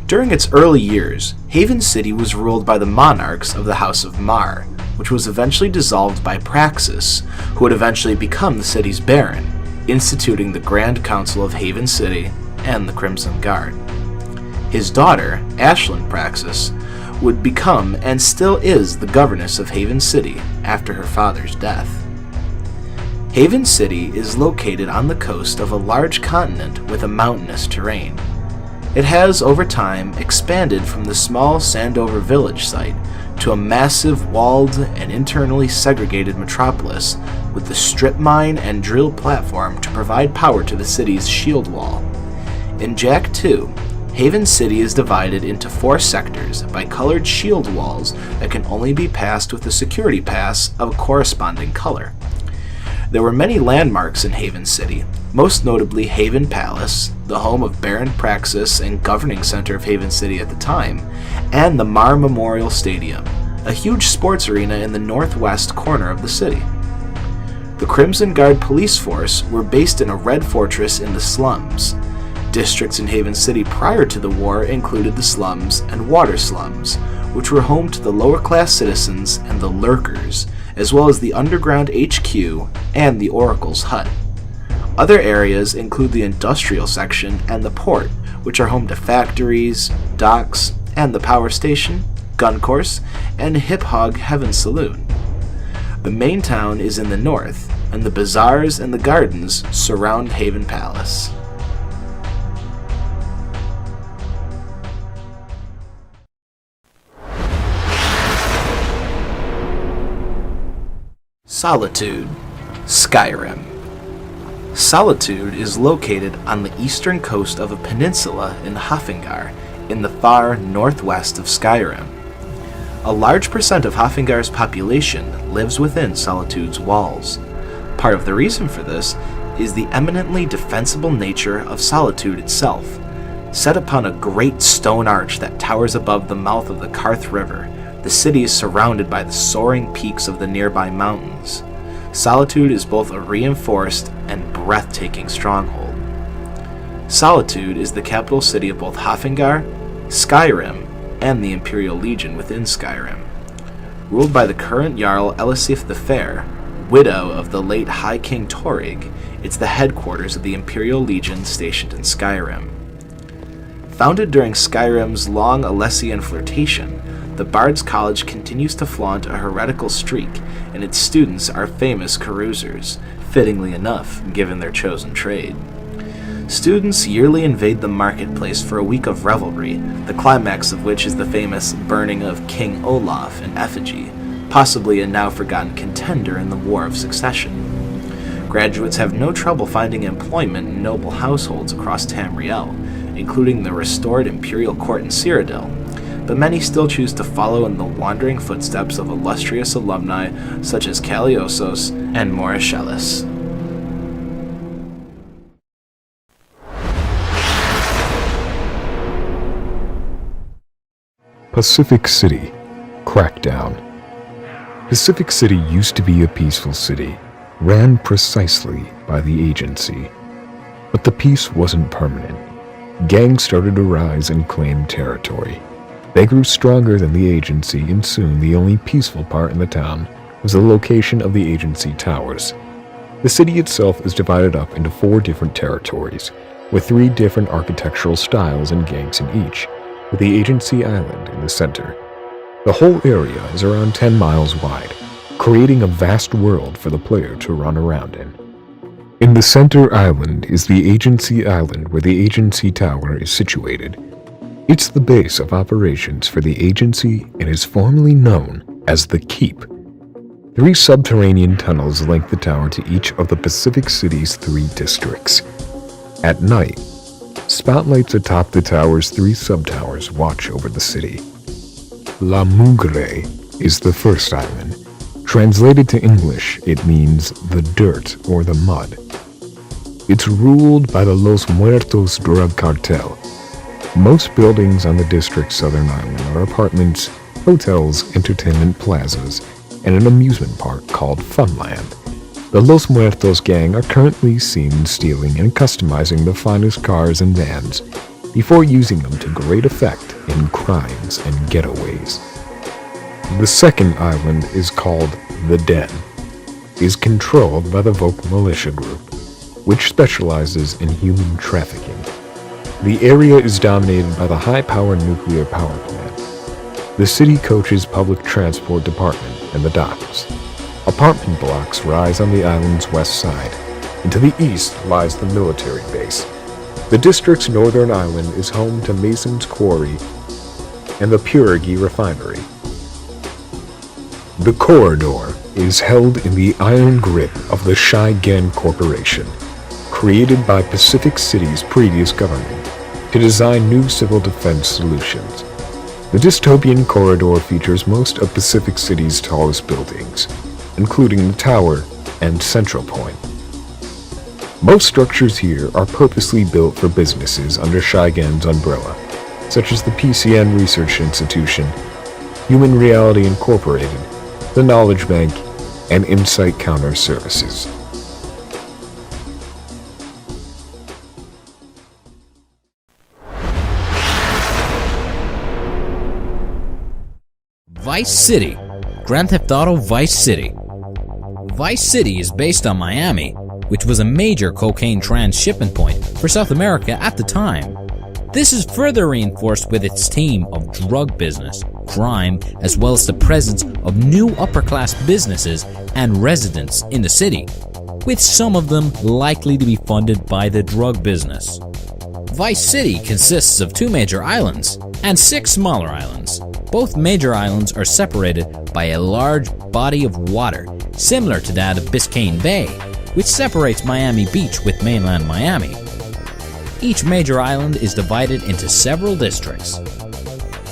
During its early years, Haven City was ruled by the monarchs of the House of Mar, which was eventually dissolved by Praxis, who would eventually become the city's baron, instituting the Grand Council of Haven City and the Crimson Guard. His daughter, Ashlyn Praxis, would become and still is the governess of Haven City after her father's death. Haven City is located on the coast of a large continent with a mountainous terrain. It has, over time, expanded from the small Sandover village site to a massive walled and internally segregated metropolis with the strip mine and drill platform to provide power to the city's shield wall. In Jak 2, Haven City is divided into 4 sectors by colored shield walls that can only be passed with a security pass of a corresponding color. There were many landmarks in Haven City, most notably Haven Palace, the home of Baron Praxis and governing center of Haven City at the time, and the Mar Memorial Stadium, a huge sports arena in the northwest corner of the city. The Crimson Guard police force were based in a red fortress in the slums. Districts in Haven City prior to the war included the slums and water slums, which were home to the lower-class citizens and the lurkers, as well as the underground HQ and the Oracle's hut. Other areas include the industrial section and the port, which are home to factories, docks, and the power station, gun course, and Hip Hog Heaven Saloon. The main town is in the north, and the bazaars and the gardens surround Haven Palace. Solitude, Skyrim. Solitude is located on the eastern coast of a peninsula in Hafengar, in the far northwest of Skyrim. A large percent of Hafengar's population lives within Solitude's walls. Part of the reason for this is the eminently defensible nature of Solitude itself. Set upon a great stone arch that towers above the mouth of the Karth River, the city is surrounded by the soaring peaks of the nearby mountains. Solitude is both a reinforced and breathtaking stronghold. Solitude is the capital city of both Hafengar, Skyrim, and the Imperial Legion within Skyrim. Ruled by the current Jarl Elisif the Fair, widow of the late High King Torrig, it's the headquarters of the Imperial Legion stationed in Skyrim. Founded during Skyrim's long Alessian flirtation, the Bard's College continues to flaunt a heretical streak, and its students are famous carousers, fittingly enough, given their chosen trade. Students yearly invade the marketplace for a week of revelry, the climax of which is the famous burning of King Olaf in effigy, possibly a now-forgotten contender in the War of Succession. Graduates have no trouble finding employment in noble households across Tamriel, including the restored Imperial Court in Cyrodiil, but many still choose to follow in the wandering footsteps of illustrious alumni such as Kaliosos and Morishelles. Pacific City, Crackdown. Pacific City used to be a peaceful city, ran precisely by the agency. But the peace wasn't permanent. Gangs started to rise and claim territory. They grew stronger than the agency, and soon the only peaceful part in the town was the location of the agency towers. The city itself is divided up into 4 different territories, with 3 different architectural styles and gangs in each, with the agency island in the center. The whole area is around 10 miles wide, creating a vast world for the player to run around in. In the center island is the agency island where the agency tower is situated. It's the base of operations for the agency and is formally known as the Keep. 3 subterranean tunnels link the tower to each of the Pacific City's 3 districts. At night, spotlights atop the tower's 3 sub-towers watch over the city. La Mugre is the first island. Translated to English, it means the dirt or the mud. It's ruled by the Los Muertos drug cartel. Most buildings on the district's southern island are apartments, hotels, entertainment plazas, and an amusement park called Funland. The Los Muertos gang are currently seen stealing and customizing the finest cars and vans before using them to great effect in crimes and getaways. The second island is called The Den. It is controlled by the Vogue Militia Group, which specializes in human trafficking. The area is dominated by the high-power nuclear power plant. the city coaches public transport department, and the docks. Apartment blocks rise on the island's west side, and to the east lies the military base. The district's northern island is home to Mason's Quarry and the Purigi Refinery. The corridor is held in the iron grip of the Shigen Corporation, created by Pacific City's previous government to design new civil defense solutions. The dystopian corridor features most of Pacific City's tallest buildings, including the Tower and Central Point. Most structures here are purposely built for businesses under Shigen's umbrella, such as the PCN Research Institution, Human Reality Incorporated, the Knowledge Bank, and Insight Counter Services. Vice City. Grand Theft Auto Vice City. Vice City is based on Miami, which was a major cocaine transshipment point for South America at the time. This is further reinforced with its theme of drug business, crime, as well as the presence of new upper-class businesses and residents in the city, with some of them likely to be funded by the drug business. Vice City consists of 2 major islands and 6 smaller islands. Both major islands are separated by a large body of water, similar to that of Biscayne Bay, which separates Miami Beach with mainland Miami. Each major island is divided into several districts.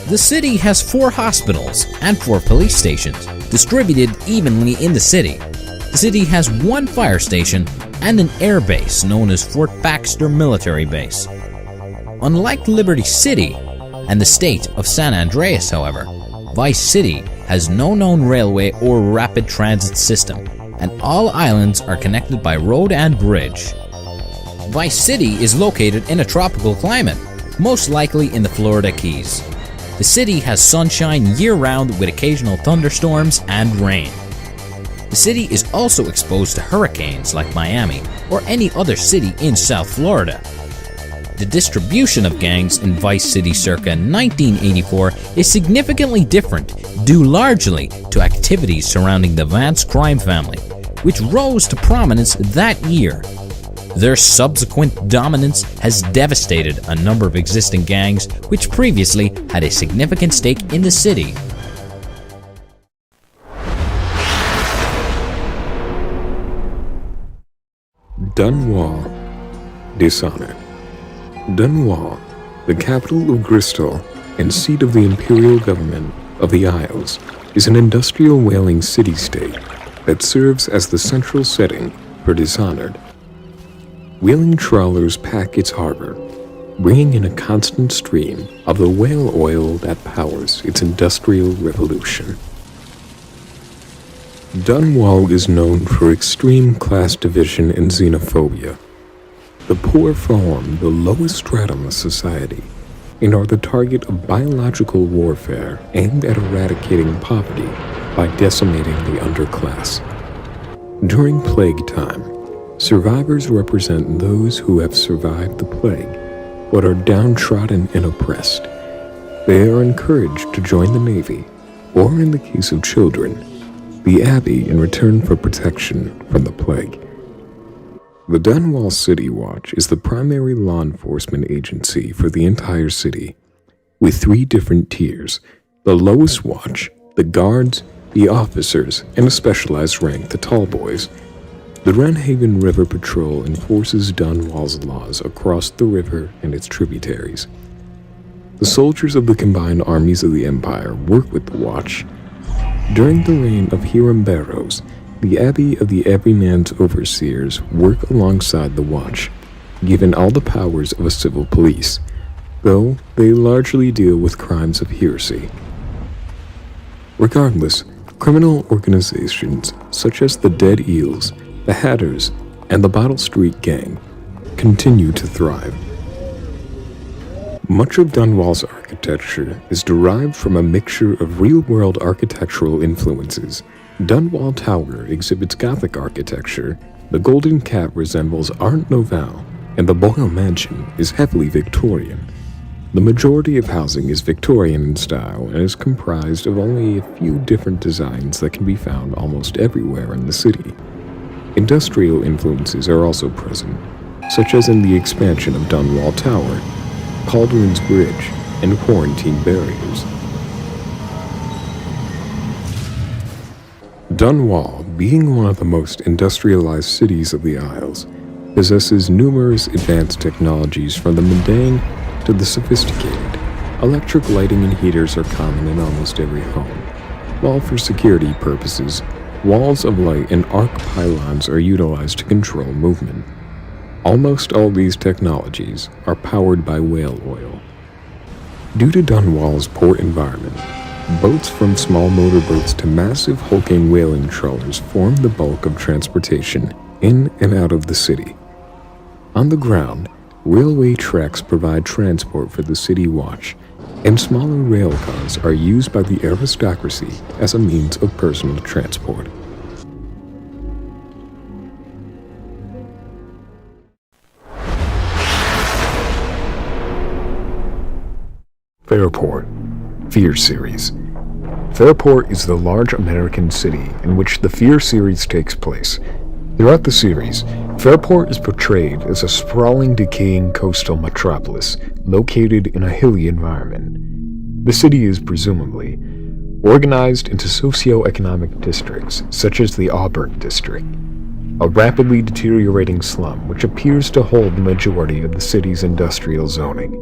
The city has 4 hospitals and 4 police stations, distributed evenly in the city. The city has 1 fire station and an air base known as Fort Baxter Military Base. Unlike Liberty City and the state of San Andreas, however, Vice City has no known railway or rapid transit system, and all islands are connected by road and bridge. Vice City is located in a tropical climate, most likely in the Florida Keys. The city has sunshine year-round with occasional thunderstorms and rain. The city is also exposed to hurricanes like Miami or any other city in South Florida. The distribution of gangs in Vice City circa 1984 is significantly different, due largely to activities surrounding the Vance crime family, which rose to prominence that year. Their subsequent dominance has devastated a number of existing gangs which previously had a significant stake in the city. Dunwall. Dishonored. Dunwall, the capital of Bristol and seat of the imperial government of the Isles, is an industrial whaling city-state that serves as the central setting for Dishonored. Whaling trawlers pack its harbor, bringing in a constant stream of the whale oil that powers its industrial revolution. Dunwall is known for extreme class division and xenophobia. The poor form the lowest stratum of society and are the target of biological warfare aimed at eradicating poverty by decimating the underclass. During plague time, survivors represent those who have survived the plague but are downtrodden and oppressed. They are encouraged to join the Navy, or in the case of children, the Abbey in return for protection from the plague. The Dunwall City Watch is the primary law enforcement agency for the entire city, with 3 different tiers: the lowest watch, the guards, the officers, and a specialized rank, the tall boys. The Wrenhaven River Patrol enforces Dunwall's laws across the river and its tributaries. The soldiers of the combined armies of the Empire work with the Watch. During the reign of Hiram Barrows, the Abbey of the Everyman's Overseers work alongside the Watch, given all the powers of a civil police, though they largely deal with crimes of heresy. Regardless, criminal organizations such as the Dead Eels, the Hatters, and the Bottle Street Gang continue to thrive. Much of Dunwall's architecture is derived from a mixture of real-world architectural influences. Dunwall Tower exhibits Gothic architecture, the Golden Cat resembles Art Nouveau, and the Boyle Mansion is heavily Victorian. The majority of housing is Victorian in style and is comprised of only a few different designs that can be found almost everywhere in the city. Industrial influences are also present, such as in the expansion of Dunwall Tower, Cauldron's Bridge, and quarantine barriers. Dunwall, being one of the most industrialized cities of the Isles, possesses numerous advanced technologies from the mundane to the sophisticated. Electric lighting and heaters are common in almost every home, while for security purposes, walls of light and arc pylons are utilized to control movement. Almost all these technologies are powered by whale oil. Due to Dunwall's poor environment, boats from small motorboats to massive hulking whaling trawlers form the bulk of transportation in and out of the city. On the ground, railway tracks provide transport for the city watch, and smaller rail cars are used by the aristocracy as a means of personal transport. Fairport, Fear Series. Fairport is the large American city in which the Fear series takes place. Throughout the series, Fairport is portrayed as a sprawling, decaying coastal metropolis located in a hilly environment. The city is presumably organized into socio-economic districts such as the Auburn District, a rapidly deteriorating slum which appears to hold the majority of the city's industrial zoning.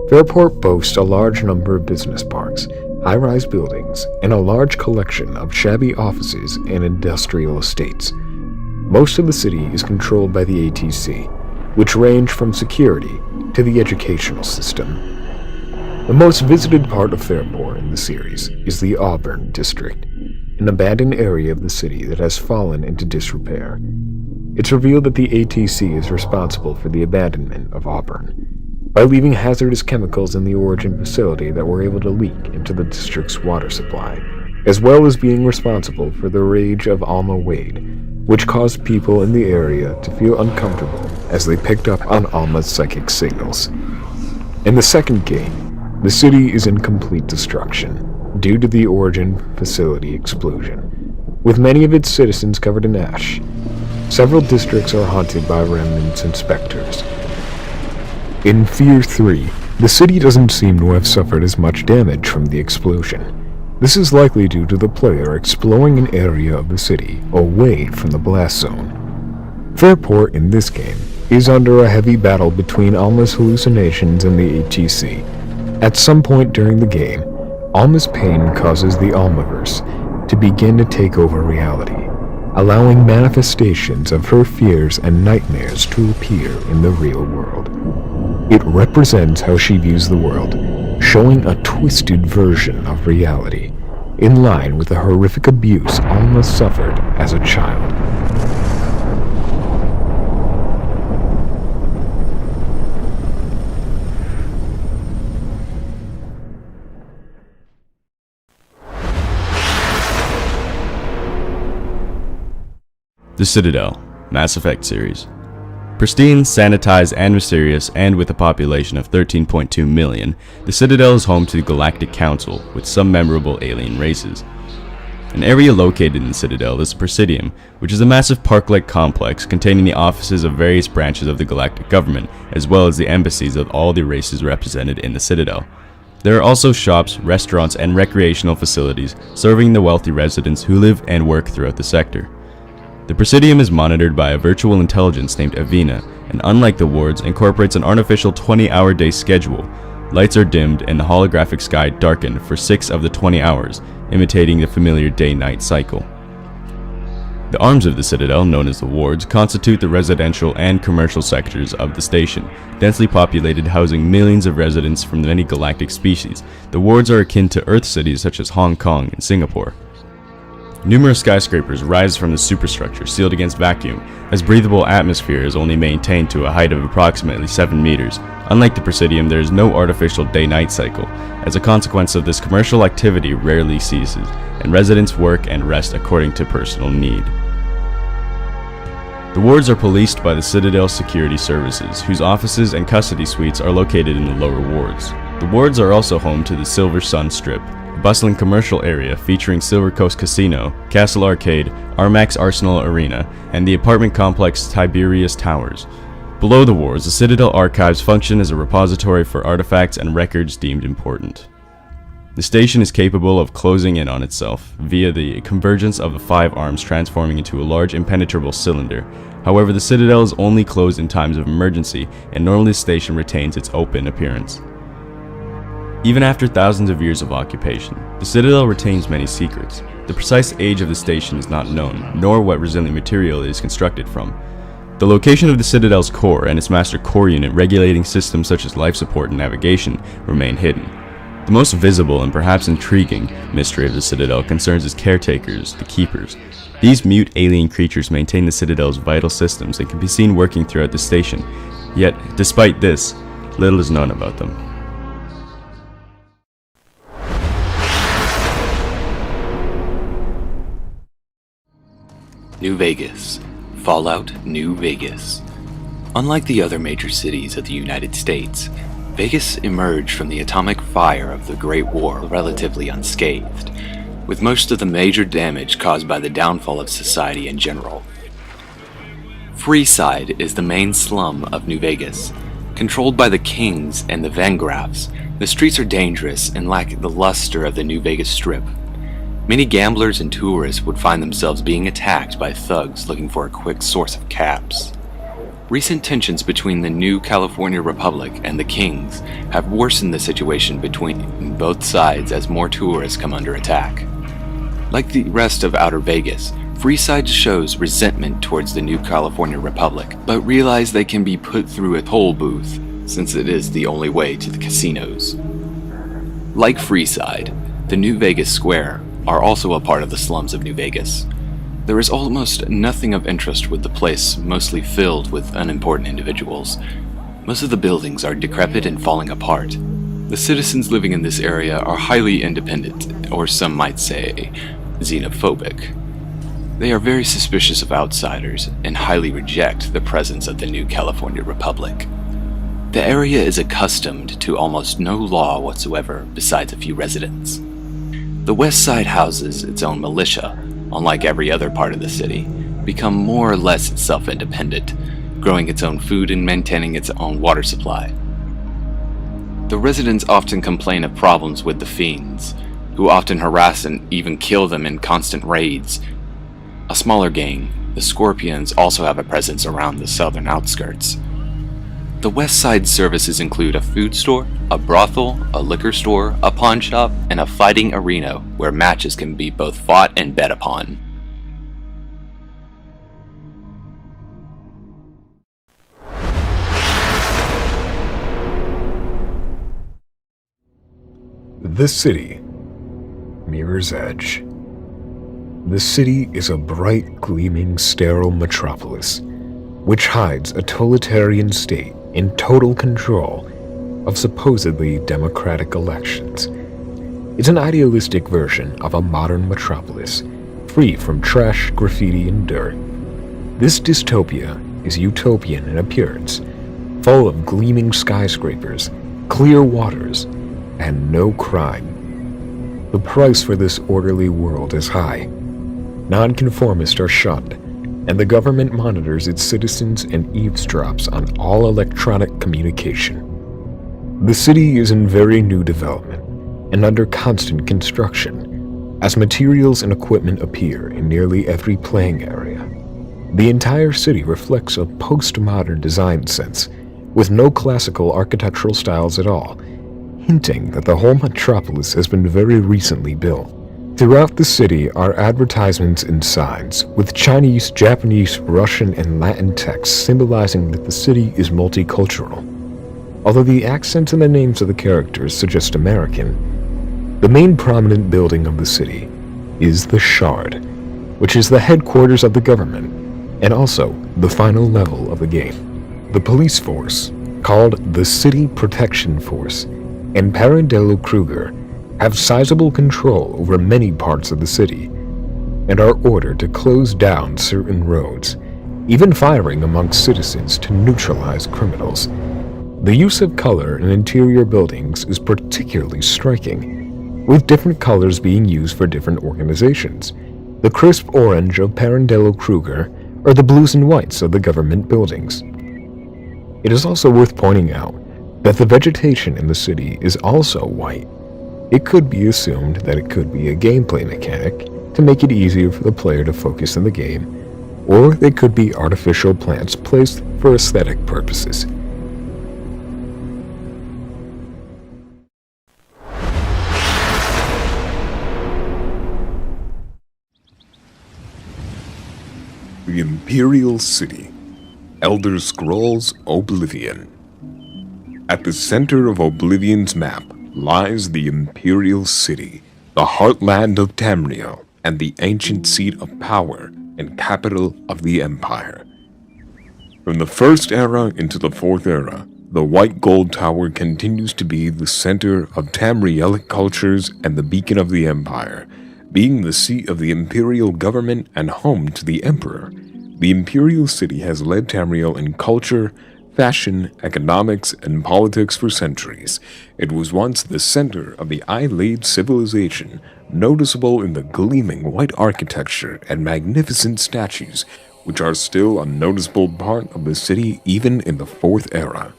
Fairport boasts a large number of business parks, high-rise buildings, and a large collection of shabby offices and industrial estates. Most of the city is controlled by the ATC, which range from security to the educational system. The most visited part of Fairport in the series is the Auburn District, an abandoned area of the city that has fallen into disrepair. It's revealed that the ATC is responsible for the abandonment of Auburn by leaving hazardous chemicals in the origin facility that were able to leak into the district's water supply, as well as being responsible for the rage of Alma Wade, which caused people in the area to feel uncomfortable as they picked up on Alma's psychic signals. In the second game, the city is in complete destruction due to the origin facility explosion, with many of its citizens covered in ash. Several districts are haunted by remnants and specters. In Fear 3, the city doesn't seem to have suffered as much damage from the explosion. This is likely due to the player exploring an area of the city away from the blast zone. Fairport in this game is under a heavy battle between Alma's hallucinations and the ATC. At some point during the game, Alma's pain causes the Almaverse to begin to take over reality, allowing manifestations of her fears and nightmares to appear in the real world. It represents how she views the world, showing a twisted version of reality, in line with the horrific abuse Alma suffered as a child. The Citadel, Mass Effect series. Pristine, sanitized, and mysterious, and with a population of 13.2 million, the Citadel is home to the Galactic Council, with some memorable alien races. An area located in the Citadel is the Presidium, which is a massive park-like complex containing the offices of various branches of the galactic government, as well as the embassies of all the races represented in the Citadel. There are also shops, restaurants, and recreational facilities serving the wealthy residents who live and work throughout the sector. The Presidium is monitored by a virtual intelligence named Avina, and unlike the wards, incorporates an artificial 20-hour day schedule. Lights are dimmed and the holographic sky darkened for 6 of the 20 hours, imitating the familiar day-night cycle. The arms of the Citadel, known as the wards, constitute the residential and commercial sectors of the station, densely populated, housing millions of residents from many galactic species. The wards are akin to Earth cities such as Hong Kong and Singapore. Numerous skyscrapers rise from the superstructure, sealed against vacuum, as breathable atmosphere is only maintained to a height of approximately 7 meters. Unlike the Presidium, there is no artificial day-night cycle. As a consequence of this, commercial activity rarely ceases, and residents work and rest according to personal need. The wards are policed by the Citadel Security Services, whose offices and custody suites are located in the lower wards. The wards are also home to the Silver Sun Strip, a bustling commercial area featuring Silver Coast Casino, Castle Arcade, Armax Arsenal Arena, and the apartment complex Tiberius Towers. Below the wards, the Citadel Archives function as a repository for artifacts and records deemed important. The station is capable of closing in on itself via the convergence of the 5 arms transforming into a large impenetrable cylinder. However, the Citadel is only closed in times of emergency, and normally the station retains its open appearance. Even after thousands of years of occupation, the Citadel retains many secrets. The precise age of the station is not known, nor what resilient material it is constructed from. The location of the Citadel's core and its master core unit regulating systems such as life support and navigation remain hidden. The most visible and perhaps intriguing mystery of the Citadel concerns its caretakers, the Keepers. These mute alien creatures maintain the Citadel's vital systems and can be seen working throughout the station. Yet, despite this, little is known about them. New Vegas. Fallout New Vegas. Unlike the other major cities of the United States, Vegas emerged from the atomic fire of the Great War relatively unscathed, with most of the major damage caused by the downfall of society in general. Freeside is the main slum of New Vegas. Controlled by the Kings and the Van Graffs, the streets are dangerous and lack the luster of the New Vegas Strip. Many gamblers and tourists would find themselves being attacked by thugs looking for a quick source of caps. Recent tensions between the new California Republic and the Kings have worsened the situation between both sides as more tourists come under attack. Like the rest of Outer Vegas, Freeside shows resentment towards the new California Republic, but realize they can be put through a toll booth since it is the only way to the casinos. Like Freeside, the New Vegas Square are also a part of the slums of New Vegas. There is almost nothing of interest with the place mostly filled with unimportant individuals. Most of the buildings are decrepit and falling apart. The citizens living in this area are highly independent, or some might say, xenophobic. They are very suspicious of outsiders and highly reject the presence of the new California Republic. The area is accustomed to almost no law whatsoever besides a few residents. The West Side houses its own militia, unlike every other part of the city, become more or less self-independent, growing its own food and maintaining its own water supply. The residents often complain of problems with the Fiends, who often harass and even kill them in constant raids. A smaller gang, the Scorpions, also have a presence around the southern outskirts. The West Side services include a food store, a brothel, a liquor store, a pawn shop, and a fighting arena where matches can be both fought and bet upon. The city. Mirror's Edge. The city is a bright, gleaming, sterile metropolis, which hides a totalitarian state in total control of supposedly democratic elections. It's an idealistic version of a modern metropolis, free from trash, graffiti, and dirt. This dystopia is utopian in appearance, full of gleaming skyscrapers, clear waters, and no crime. The price for this orderly world is high. Nonconformists are shunned, and the government monitors its citizens and eavesdrops on all electronic communication. The city is in very new development and under constant construction, as materials and equipment appear in nearly every playing area. The entire city reflects a postmodern design sense, with no classical architectural styles at all, hinting that the whole metropolis has been very recently built. Throughout the city are advertisements and signs, with Chinese, Japanese, Russian, and Latin text symbolizing that the city is multicultural. Although the accents and the names of the characters suggest American, the main prominent building of the city is the Shard, which is the headquarters of the government, and also the final level of the game. The police force, called the City Protection Force, and Parandello Kruger have sizable control over many parts of the city, and are ordered to close down certain roads, even firing amongst citizens to neutralize criminals. The use of color in interior buildings is particularly striking, with different colors being used for different organizations. The crisp orange of Parandello Kruger or the blues and whites of the government buildings. It is also worth pointing out that the vegetation in the city is also white. It could be assumed that it could be a gameplay mechanic to make it easier for the player to focus in the game, or they could be artificial plants placed for aesthetic purposes. The Imperial City, Elder Scrolls Oblivion. At the center of Oblivion's map lies the Imperial City, the heartland of Tamriel, and the ancient seat of power and capital of the Empire. From the First Era into the Fourth Era, the White Gold Tower continues to be the center of Tamrielic cultures and the beacon of the Empire, being the seat of the Imperial government and home to the Emperor. The Imperial City has led Tamriel in culture, fashion, economics, and politics for centuries. It was once the center of the Eyelade civilization, noticeable in the gleaming white architecture and magnificent statues, which are still a noticeable part of the city even in the Fourth Era.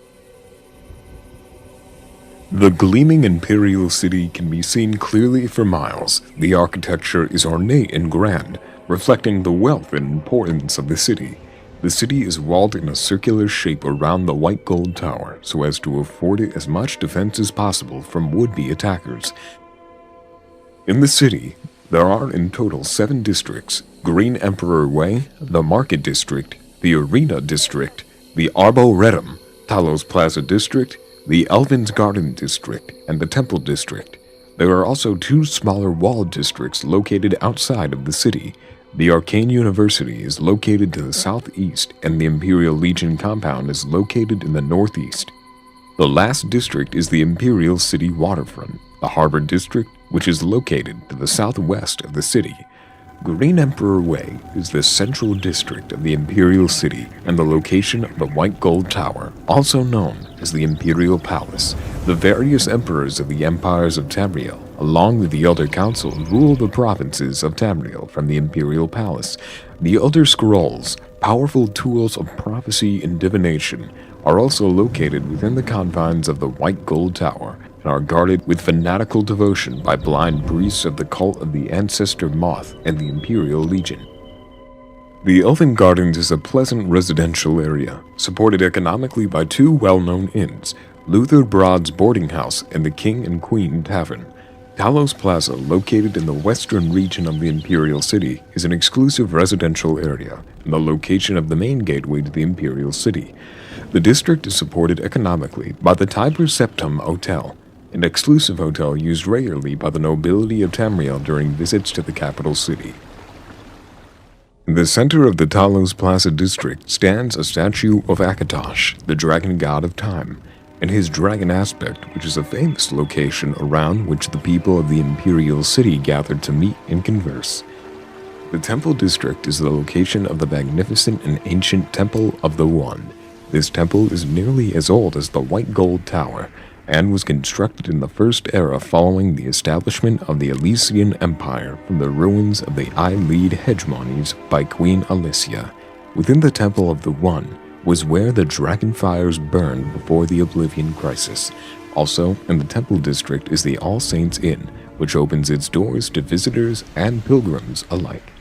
The gleaming Imperial City can be seen clearly for miles. The architecture is ornate and grand, reflecting the wealth and importance of the city. The city is walled in a circular shape around the White Gold Tower so as to afford it as much defense as possible from would-be attackers. In the city, there are in total 7 districts: Green Emperor Way, the Market District, the Arena District, the Arboretum, Talos Plaza District, the Elven's Garden District, and the Temple District. There are also 2 smaller walled districts located outside of the city. The Arcane University is located to the southeast, and the Imperial Legion compound is located in the northeast. The last district is the Imperial City waterfront, the Harbor District, which is located to the southwest of the city. Green Emperor Way is the central district of the Imperial City and the location of the White Gold Tower, also known as the Imperial Palace. The various emperors of the empires of Tamriel, along with the Elder Council, rule the provinces of Tamriel from the Imperial Palace. The Elder Scrolls, powerful tools of prophecy and divination, are also located within the confines of the White Gold Tower and are guarded with fanatical devotion by blind priests of the cult of the Ancestor Moth and the Imperial Legion. The Elven Gardens is a pleasant residential area, supported economically by 2 well-known inns, Luther Broad's Boarding House and the King and Queen Tavern. Talos Plaza, located in the western region of the Imperial City, is an exclusive residential area and the location of the main gateway to the Imperial City. The district is supported economically by the Tiber Septum Hotel, an exclusive hotel used regularly by the nobility of Tamriel during visits to the capital city. In the center of the Talos Plaza district stands a statue of Akatosh, the dragon god of time, and his dragon aspect, which is a famous location around which the people of the Imperial City gathered to meet and converse. The Temple District is the location of the magnificent and ancient Temple of the One. This temple is nearly as old as the White Gold Tower, and was constructed in the First Era following the establishment of the Elysian Empire from the ruins of the Eyelade hegemonies by Queen Alicia. Within the Temple of the One was where the dragon fires burned before the Oblivion Crisis. Also, in the Temple District is the All Saints Inn, which opens its doors to visitors and pilgrims alike.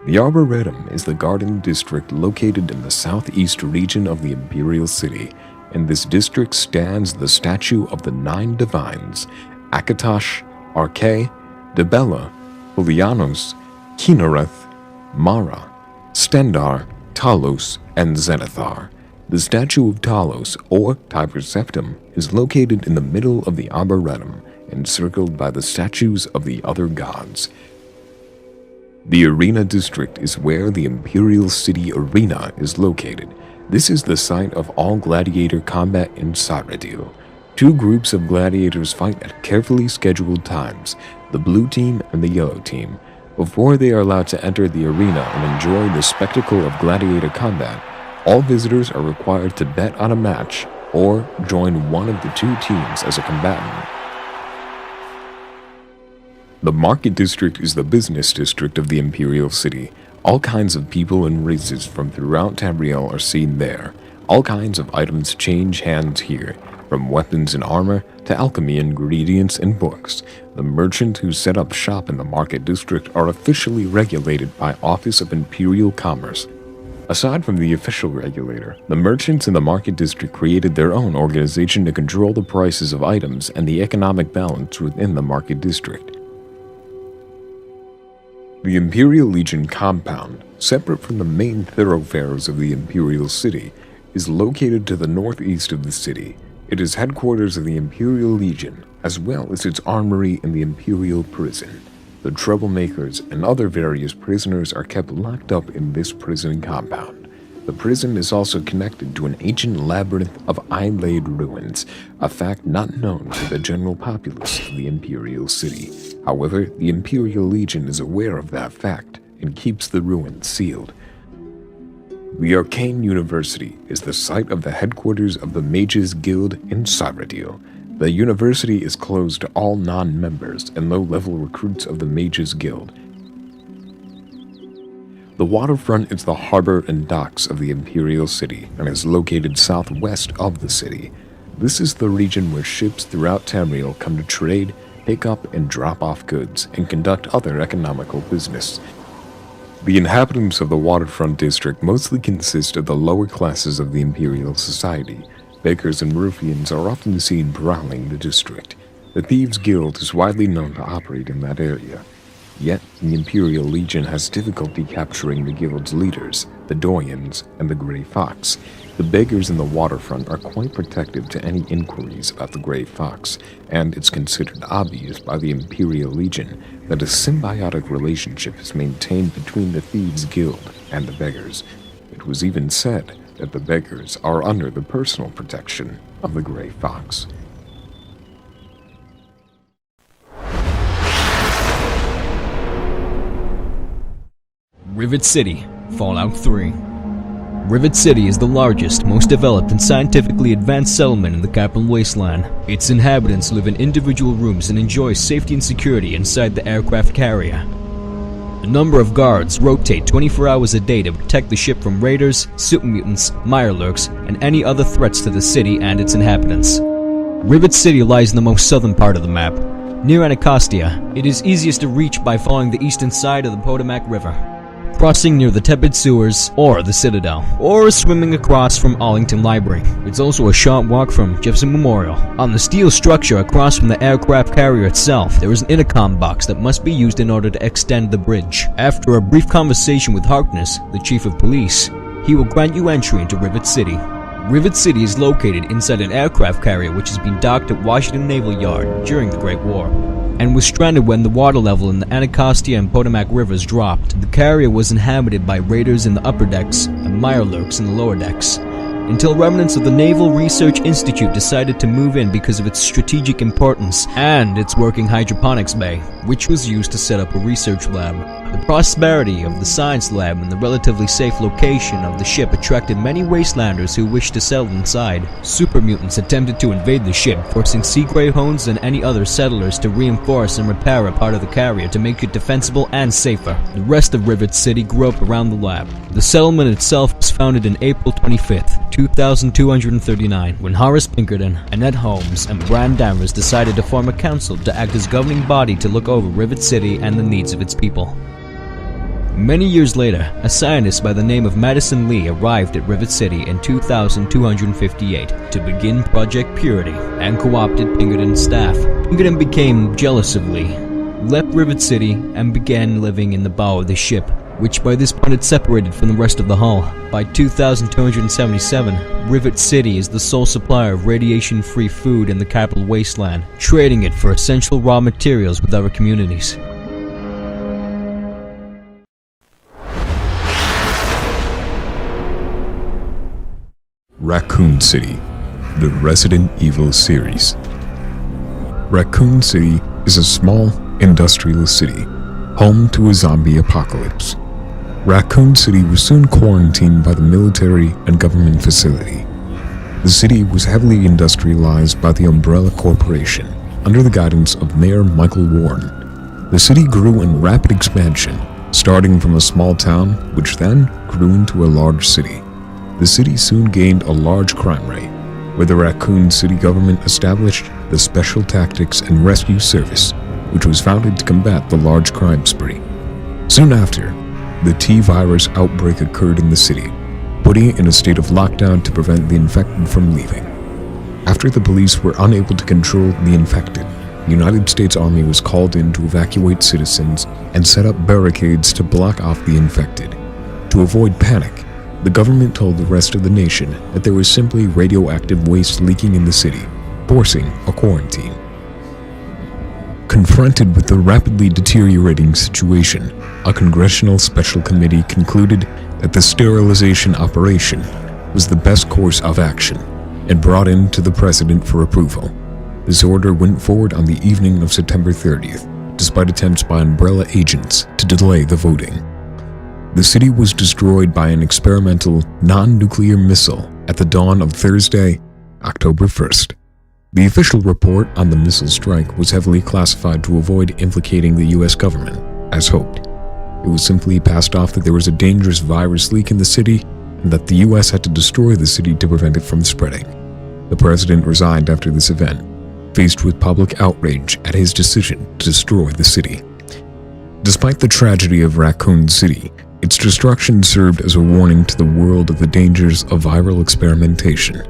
The Arboretum is the garden district located in the southeast region of the Imperial City. In this district stands the statue of the 9 divines, Akatosh, Arkay, Dibella, Julianos, Kinnereth, Mara, Stendar, Talos, and Zenithar. The statue of Talos, or Tiber Septum, is located in the middle of the Arboretum, encircled by the statues of the other gods. The Arena District is where the Imperial City Arena is located. This is the site of all gladiator combat in Cyrodiil. 2 groups of gladiators fight at carefully scheduled times, the blue team and the yellow team. Before they are allowed to enter the arena and enjoy the spectacle of gladiator combat, all visitors are required to bet on a match or join one of the two teams as a combatant. The Market District is the business district of the Imperial City. All kinds of people and races from throughout Tamriel are seen there. All kinds of items change hands here, from weapons and armor to alchemy ingredients and books. The merchants who set up shop in the Market District are officially regulated by Office of Imperial Commerce. Aside from the official regulator, the merchants in the Market District created their own organization to control the prices of items and the economic balance within the Market District. The Imperial Legion compound, separate from the main thoroughfares of the Imperial City, is located to the northeast of the city. It is headquarters of the Imperial Legion, as well as its armory and the Imperial Prison. The troublemakers and other various prisoners are kept locked up in this prison compound. The prison is also connected to an ancient labyrinth of eye-laid ruins, a fact not known to the general populace of the Imperial City. However, the Imperial Legion is aware of that fact and keeps the ruins sealed. The Arcane University is the site of the headquarters of the Mages Guild in Cyrodiil. The university is closed to all non-members and low-level recruits of the Mages Guild. The waterfront is the harbor and docks of the Imperial City and is located southwest of the city. This is the region where ships throughout Tamriel come to trade, pick up and drop off goods, and conduct other economical business. The inhabitants of the waterfront district mostly consist of the lower classes of the Imperial Society. Beggars and ruffians are often seen prowling the district. The Thieves' Guild is widely known to operate in that area. Yet, the Imperial Legion has difficulty capturing the guild's leaders, the Doyens, and the Grey Fox. The beggars in the waterfront are quite protective to any inquiries about the Grey Fox, and it's considered obvious by the Imperial Legion that a symbiotic relationship is maintained between the Thieves' Guild and the beggars. It was even said that the beggars are under the personal protection of the Grey Fox. Rivet City, Fallout 3. Rivet City is the largest, most developed and scientifically advanced settlement in the Capital Wasteland. Its inhabitants live in individual rooms and enjoy safety and security inside the aircraft carrier. A number of guards rotate 24 hours a day to protect the ship from raiders, super mutants, mirelurks, and any other threats to the city and its inhabitants. Rivet City lies in the most southern part of the map, near Anacostia. It is easiest to reach by following the eastern side of the Potomac River, crossing near the tepid sewers or the Citadel, or swimming across from Arlington Library. It's also a short walk from Jefferson Memorial. On the steel structure across from the aircraft carrier itself, there is an intercom box that must be used in order to extend the bridge. After a brief conversation with Harkness, the chief of police, he will grant you entry into Rivet City. Rivet City is located inside an aircraft carrier which has been docked at Washington Naval Yard during the Great War, and was stranded when the water level in the Anacostia and Potomac rivers dropped. The carrier was inhabited by raiders in the upper decks and mirelurks in the lower decks, until remnants of the Naval Research Institute decided to move in because of its strategic importance and its working hydroponics bay, which was used to set up a research lab. The prosperity of the science lab and the relatively safe location of the ship attracted many wastelanders who wished to settle inside. Super mutants attempted to invade the ship, forcing sea greyhounds and any other settlers to reinforce and repair a part of the carrier to make it defensible and safer. The rest of Rivet City grew up around the lab. The settlement itself was founded in April 25th, 2239, when Horace Pinkerton, Annette Holmes, and Bran Danvers decided to form a council to act as governing body to look over Rivet City and the needs of its people. Many years later, a scientist by the name of Madison Lee arrived at Rivet City in 2258 to begin Project Purity and co-opted Pinkerton's staff. Pinkerton became jealous of Lee, left Rivet City, and began living in the bow of the ship, which by this point had separated from the rest of the hull. By 2277, Rivet City is the sole supplier of radiation-free food in the Capital Wasteland, trading it for essential raw materials with other communities. Raccoon City, the Resident Evil series. Raccoon City is a small industrial city, home to a zombie apocalypse. Raccoon City was soon quarantined by the military and government facility. The city was heavily industrialized by the Umbrella Corporation under the guidance of Mayor Michael Warren. The city grew in rapid expansion, starting from a small town, which then grew into a large city. The city soon gained a large crime rate, where the Raccoon City government established the Special Tactics and Rescue Service, which was founded to combat the large crime spree. Soon after, the T-virus outbreak occurred in the city, putting it in a state of lockdown to prevent the infected from leaving. After the police were unable to control the infected, the United States Army was called in to evacuate citizens and set up barricades to block off the infected. To avoid panic, the government told the rest of the nation that there was simply radioactive waste leaking in the city, forcing a quarantine. Confronted with the rapidly deteriorating situation, a congressional special committee concluded that the sterilization operation was the best course of action and brought in to the president for approval. This order went forward on the evening of September 30th, despite attempts by Umbrella agents to delay the voting. The city was destroyed by an experimental non-nuclear missile at the dawn of Thursday, October 1st. The official report on the missile strike was heavily classified to avoid implicating the US government, as hoped. It was simply passed off that there was a dangerous virus leak in the city and that the US had to destroy the city to prevent it from spreading. The president resigned after this event, faced with public outrage at his decision to destroy the city. Despite the tragedy of Raccoon City, its destruction served as a warning to the world of the dangers of viral experimentation.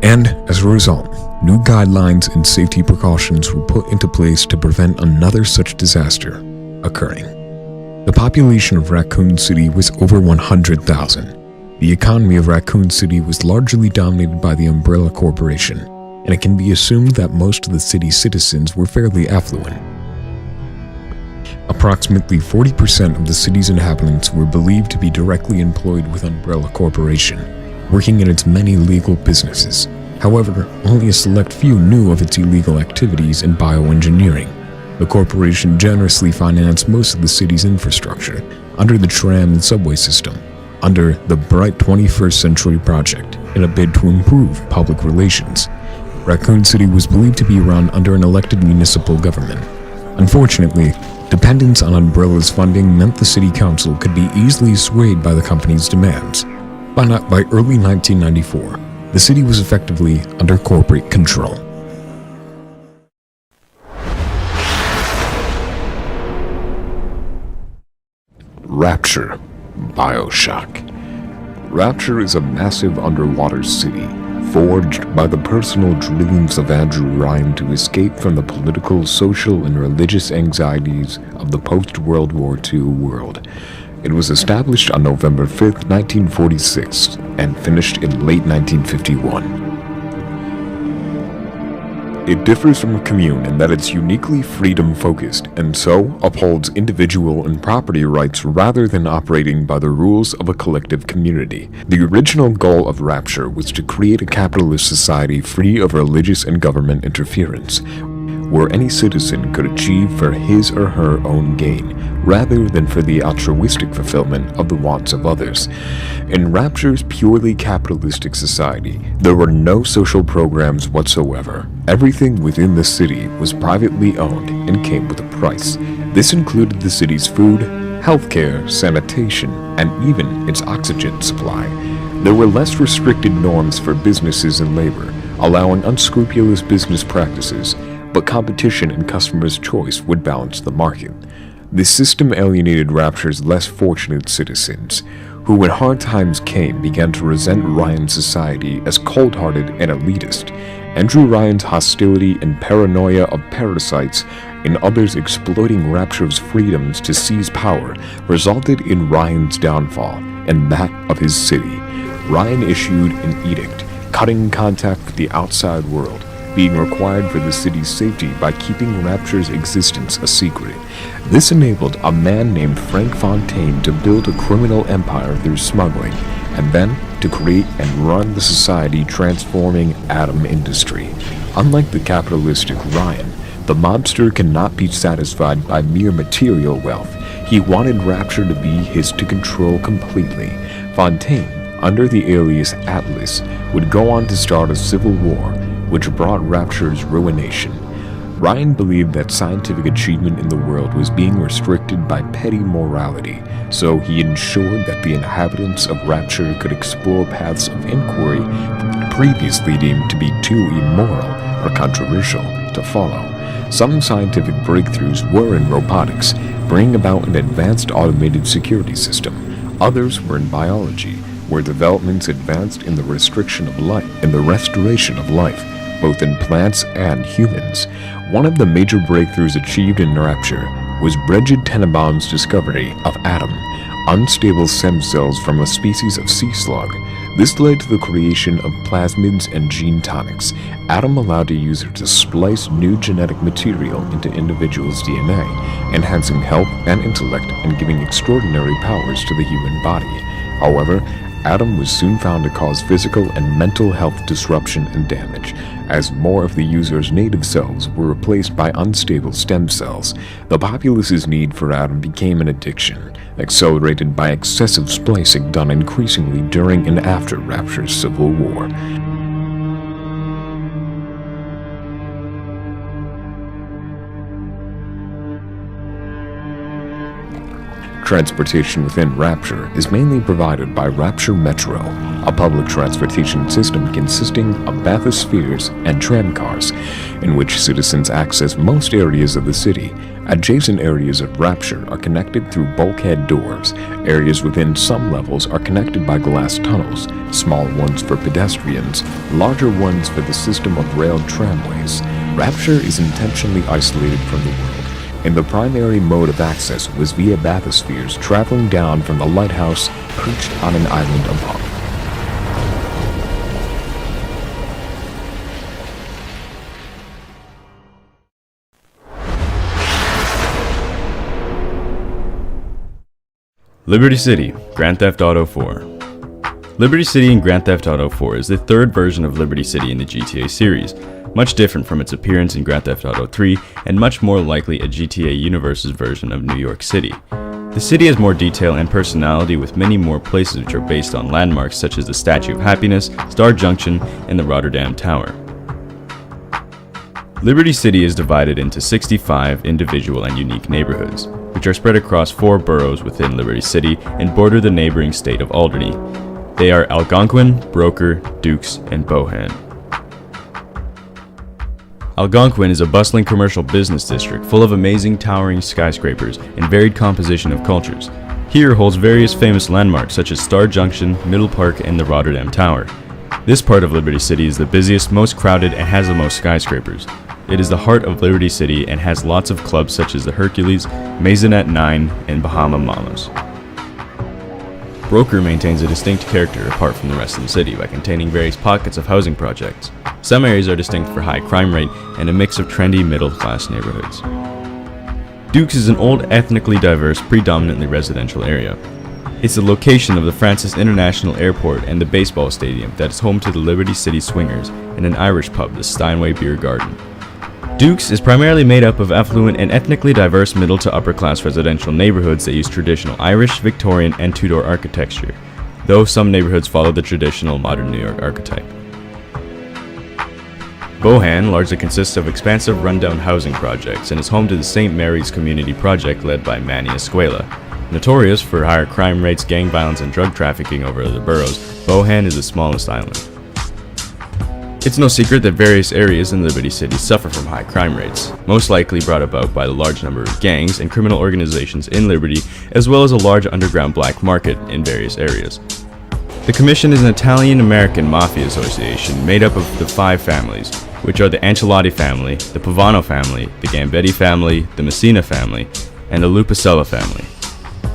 And, as a result, new guidelines and safety precautions were put into place to prevent another such disaster occurring. The population of Raccoon City was over 100,000. The economy of Raccoon City was largely dominated by the Umbrella Corporation, and it can be assumed that most of the city's citizens were fairly affluent. Approximately 40% of the city's inhabitants were believed to be directly employed with Umbrella Corporation, working in its many legal businesses. However, only a select few knew of its illegal activities in bioengineering. The corporation generously financed most of the city's infrastructure under the tram and subway system, under the Bright 21st Century Project, in a bid to improve public relations. Raccoon City was believed to be run under an elected municipal government. Unfortunately, dependence on Umbrella's funding meant the city council could be easily swayed by the company's demands. By early 1994, the city was effectively under corporate control. Rapture, BioShock. Rapture is a massive underwater city, forged by the personal dreams of Andrew Ryan to escape from the political, social, and religious anxieties of the post-World War II world. It was established on November 5, 1946, and finished in late 1951. It differs from a commune in that it's uniquely freedom-focused, and so upholds individual and property rights rather than operating by the rules of a collective community. The original goal of Rapture was to create a capitalist society free of religious and government interference, where any citizen could achieve for his or her own gain, rather than for the altruistic fulfillment of the wants of others. In Rapture's purely capitalistic society, there were no social programs whatsoever. Everything within the city was privately owned and came with a price. This included the city's food, healthcare, sanitation, and even its oxygen supply. There were less restricted norms for businesses and labor, allowing unscrupulous business practices, but competition and customers' choice would balance the market. This system alienated Rapture's less fortunate citizens, who when hard times came began to resent Ryan's society as cold-hearted and elitist. Andrew Ryan's hostility and paranoia of parasites and others exploiting Rapture's freedoms to seize power resulted in Ryan's downfall and that of his city. Ryan issued an edict cutting contact with the outside world, being required for the city's safety by keeping Rapture's existence a secret. This enabled a man named Frank Fontaine to build a criminal empire through smuggling, and then to create and run the society-transforming atom industry. Unlike the capitalistic Ryan, The mobster cannot be satisfied by mere material wealth. He wanted Rapture to be his to control completely. Fontaine, under the alias Atlas, would go on to start a civil war, which brought Rapture's ruination. Ryan believed that scientific achievement in the world was being restricted by petty morality, so he ensured that the inhabitants of Rapture could explore paths of inquiry previously deemed to be too immoral or controversial to follow. Some scientific breakthroughs were in robotics, bringing about an advanced automated security system. Others were in biology, where developments advanced in the restriction of life and the restoration of life, both in plants and humans. One of the major breakthroughs achieved in Rapture was Brigid Tenenbaum's discovery of Adam, unstable stem cells from a species of sea slug. This led to the creation of plasmids and gene tonics. Adam allowed a user to splice new genetic material into individuals' DNA, enhancing health and intellect and giving extraordinary powers to the human body. However, Adam was soon found to cause physical and mental health disruption and damage, as more of the user's native cells were replaced by unstable stem cells. The populace's need for Adam became an addiction, accelerated by excessive splicing done increasingly during and after Rapture's civil war. Transportation within Rapture is mainly provided by Rapture Metro, a public transportation system consisting of bathyspheres and tramcars, in which citizens access most areas of the city. Adjacent areas of Rapture are connected through bulkhead doors. Areas within some levels are connected by glass tunnels, small ones for pedestrians, larger ones for the system of railed tramways. Rapture is intentionally isolated from the world, and the primary mode of access was via bathyspheres traveling down from the lighthouse perched on an island above. Liberty City, Grand Theft Auto 4. Liberty City in Grand Theft Auto 4 is the third version of Liberty City in the GTA series, much different from its appearance in Grand Theft Auto 3 and much more likely a GTA Universe's version of New York City. The city has more detail and personality, with many more places which are based on landmarks such as the Statue of Happiness, Star Junction, and the Rotterdam Tower. Liberty City is divided into 65 individual and unique neighborhoods, which are spread across 4 boroughs within Liberty City and border the neighboring state of Alderney. They are Algonquin, Broker, Dukes, and Bohan. Algonquin is a bustling commercial business district full of amazing towering skyscrapers and varied composition of cultures. Here holds various famous landmarks such as Star Junction, Middle Park, and the Rotterdam Tower. This part of Liberty City is the busiest, most crowded, and has the most skyscrapers. It is the heart of Liberty City and has lots of clubs such as the Hercules, Maisonette 9, and Bahama Mamas. Broker maintains a distinct character apart from the rest of the city by containing various pockets of housing projects. Some areas are distinct for high crime rate and a mix of trendy middle-class neighborhoods. Dukes is an old, ethnically diverse, predominantly residential area. It's the location of the Francis International Airport and the baseball stadium that is home to the Liberty City Swingers and an Irish pub, the Steinway Beer Garden. Dukes is primarily made up of affluent and ethnically diverse middle to upper class residential neighborhoods that use traditional Irish, Victorian, and Tudor architecture, though some neighborhoods follow the traditional modern New York archetype. Bohan largely consists of expansive rundown housing projects and is home to the St. Mary's Community Project led by Manny Escuela. Notorious for higher crime rates, gang violence, and drug trafficking over other boroughs, Bohan is the smallest island. It's no secret that various areas in Liberty City suffer from high crime rates, most likely brought about by the large number of gangs and criminal organizations in Liberty, as well as a large underground black market in various areas. The Commission is an Italian-American mafia association made up of the 5 families, which are the Ancelotti family, the Pavano family, the Gambetti family, the Messina family, and the Lupacella family.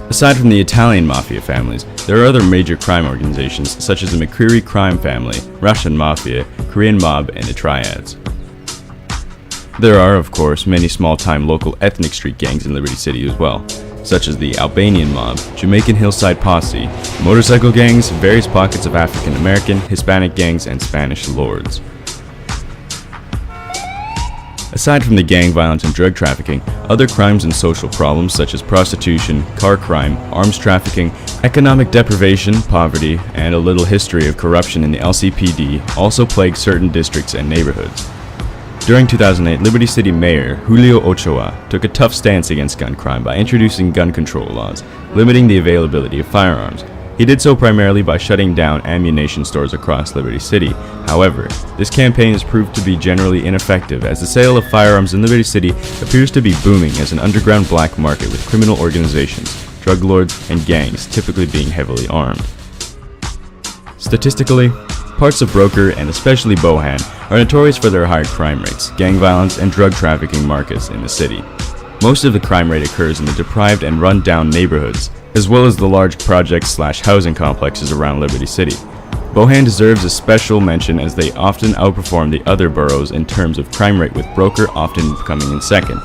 Aside from the Italian mafia families, there are other major crime organizations such as the McCreary crime family, Russian mafia, Korean mob, and the Triads. There are, of course, many small-time local ethnic street gangs in Liberty City as well, such as the Albanian mob, Jamaican Hillside Posse, motorcycle gangs, various pockets of African American, Hispanic gangs, and Spanish lords. A Aside from the gang violence and drug trafficking, other crimes and social problems such as prostitution, car crime, arms trafficking, economic deprivation, poverty, and a little history of corruption in the LCPD also plague certain districts and neighborhoods. During 2008, Liberty City Mayor Julio Ochoa took a tough stance against gun crime by introducing gun control laws, limiting the availability of firearms. He did so primarily by shutting down ammunition stores across Liberty City. However, this campaign has proved to be generally ineffective as the sale of firearms in Liberty City appears to be booming as an underground black market with criminal organizations, drug lords, and gangs typically being heavily armed. Statistically, parts of Broker and especially Bohan are notorious for their high crime rates, gang violence, and drug trafficking markets in the city. Most of the crime rate occurs in the deprived and run-down neighborhoods, as well as the large projects/housing complexes around Liberty City. Bohan deserves a special mention as they often outperform the other boroughs in terms of crime rate, with Broker often coming in second.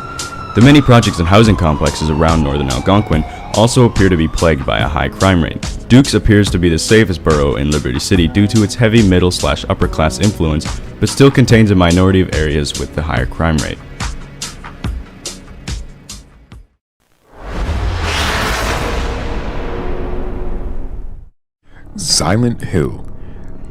The many projects and housing complexes around northern Algonquin also appear to be plagued by a high crime rate. Dukes appears to be the safest borough in Liberty City due to its heavy middle/upper class influence, but still contains a minority of areas with the higher crime rate. Silent Hill.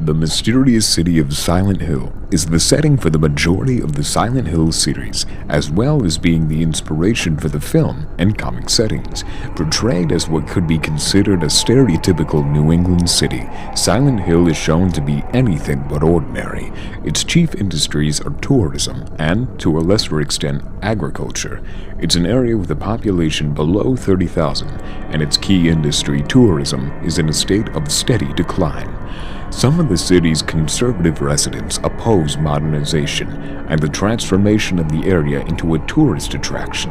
The mysterious city of Silent Hill is the setting for the majority of the Silent Hill series, as well as being the inspiration for the film and comic settings. Portrayed as what could be considered a stereotypical New England city, Silent Hill is shown to be anything but ordinary. Its chief industries are tourism and, to a lesser extent, agriculture. It's an area with a population below 30,000, and its key industry, tourism, is in a state of steady decline. Some of the city's conservative residents oppose modernization and the transformation of the area into a tourist attraction.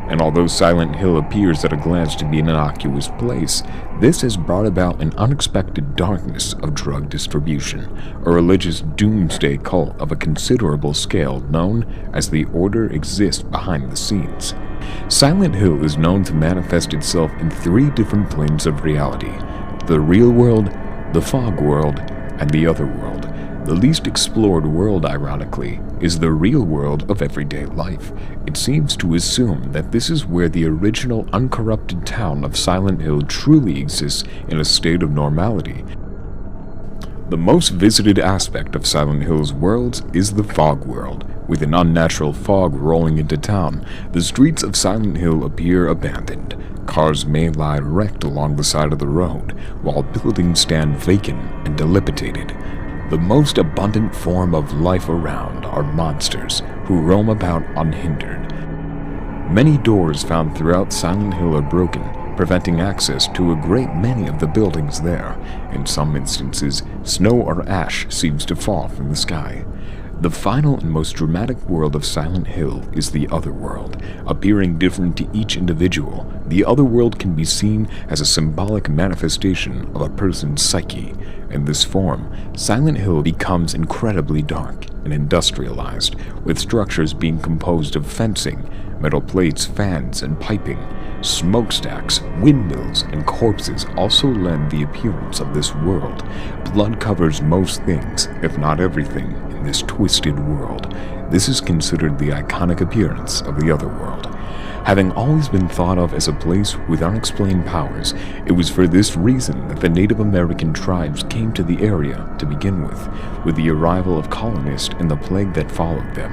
And although Silent Hill appears at a glance to be an innocuous place, this has brought about an unexpected darkness of drug distribution, a religious doomsday cult of a considerable scale known as the Order exists behind the scenes. Silent Hill is known to manifest itself in 3 different planes of reality: the real world, the fog world, and the other world. The least explored world, ironically, is the real world of everyday life. It seems to assume that this is where the original uncorrupted town of Silent Hill truly exists in a state of normality. The most visited aspect of Silent Hill's worlds is the fog world. With an unnatural fog rolling into town, the streets of Silent Hill appear abandoned. Cars may lie wrecked along the side of the road, while buildings stand vacant and dilapidated. The most abundant form of life around are monsters, who roam about unhindered. Many doors found throughout Silent Hill are broken, preventing access to a great many of the buildings there. In some instances, snow or ash seems to fall from the sky. The final and most dramatic world of Silent Hill is the Otherworld. Appearing different to each individual, the Otherworld can be seen as a symbolic manifestation of a person's psyche. In this form, Silent Hill becomes incredibly dark and industrialized, with structures being composed of fencing, metal plates, fans, and piping. Smokestacks, windmills, and corpses also lend the appearance of this world. Blood covers most things, if not everything, in this twisted world. This is considered the iconic appearance of the Otherworld. Having always been thought of as a place with unexplained powers, it was for this reason that the Native American tribes came to the area to begin with the arrival of colonists and the plague that followed them.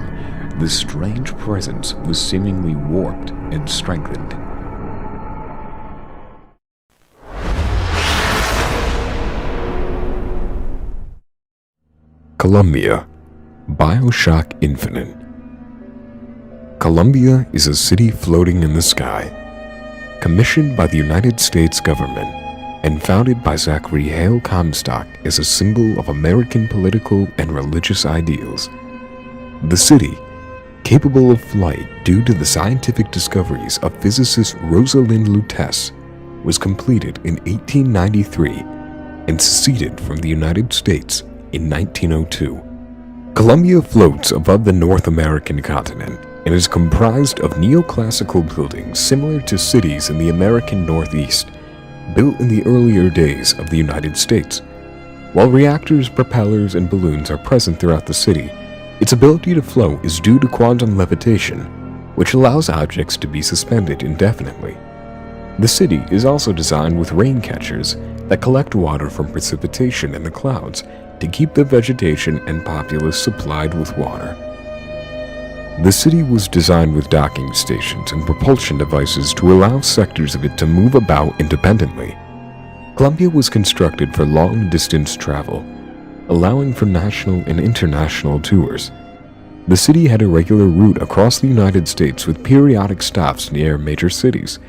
This strange presence was seemingly warped and strengthened. Columbia, BioShock Infinite. Columbia is a city floating in the sky, commissioned by the United States government and founded by Zachary Hale Comstock as a symbol of American political and religious ideals. The city, capable of flight due to the scientific discoveries of physicist Rosalind Lutece, was completed in 1893 and seceded from the United States in 1902. Columbia floats above the North American continent and is comprised of neoclassical buildings similar to cities in the American Northeast, built in the earlier days of the United States. While reactors, propellers, and balloons are present throughout the city, Its ability to float is due to quantum levitation, which allows objects to be suspended indefinitely. The city is also designed with rain catchers that collect water from precipitation in the clouds to keep the vegetation and populace supplied with water. The city was designed with docking stations and propulsion devices to allow sectors of it to move about independently. Columbia was constructed for long-distance travel, allowing for national and international tours. The city had a regular route across the United States with periodic stops near major cities,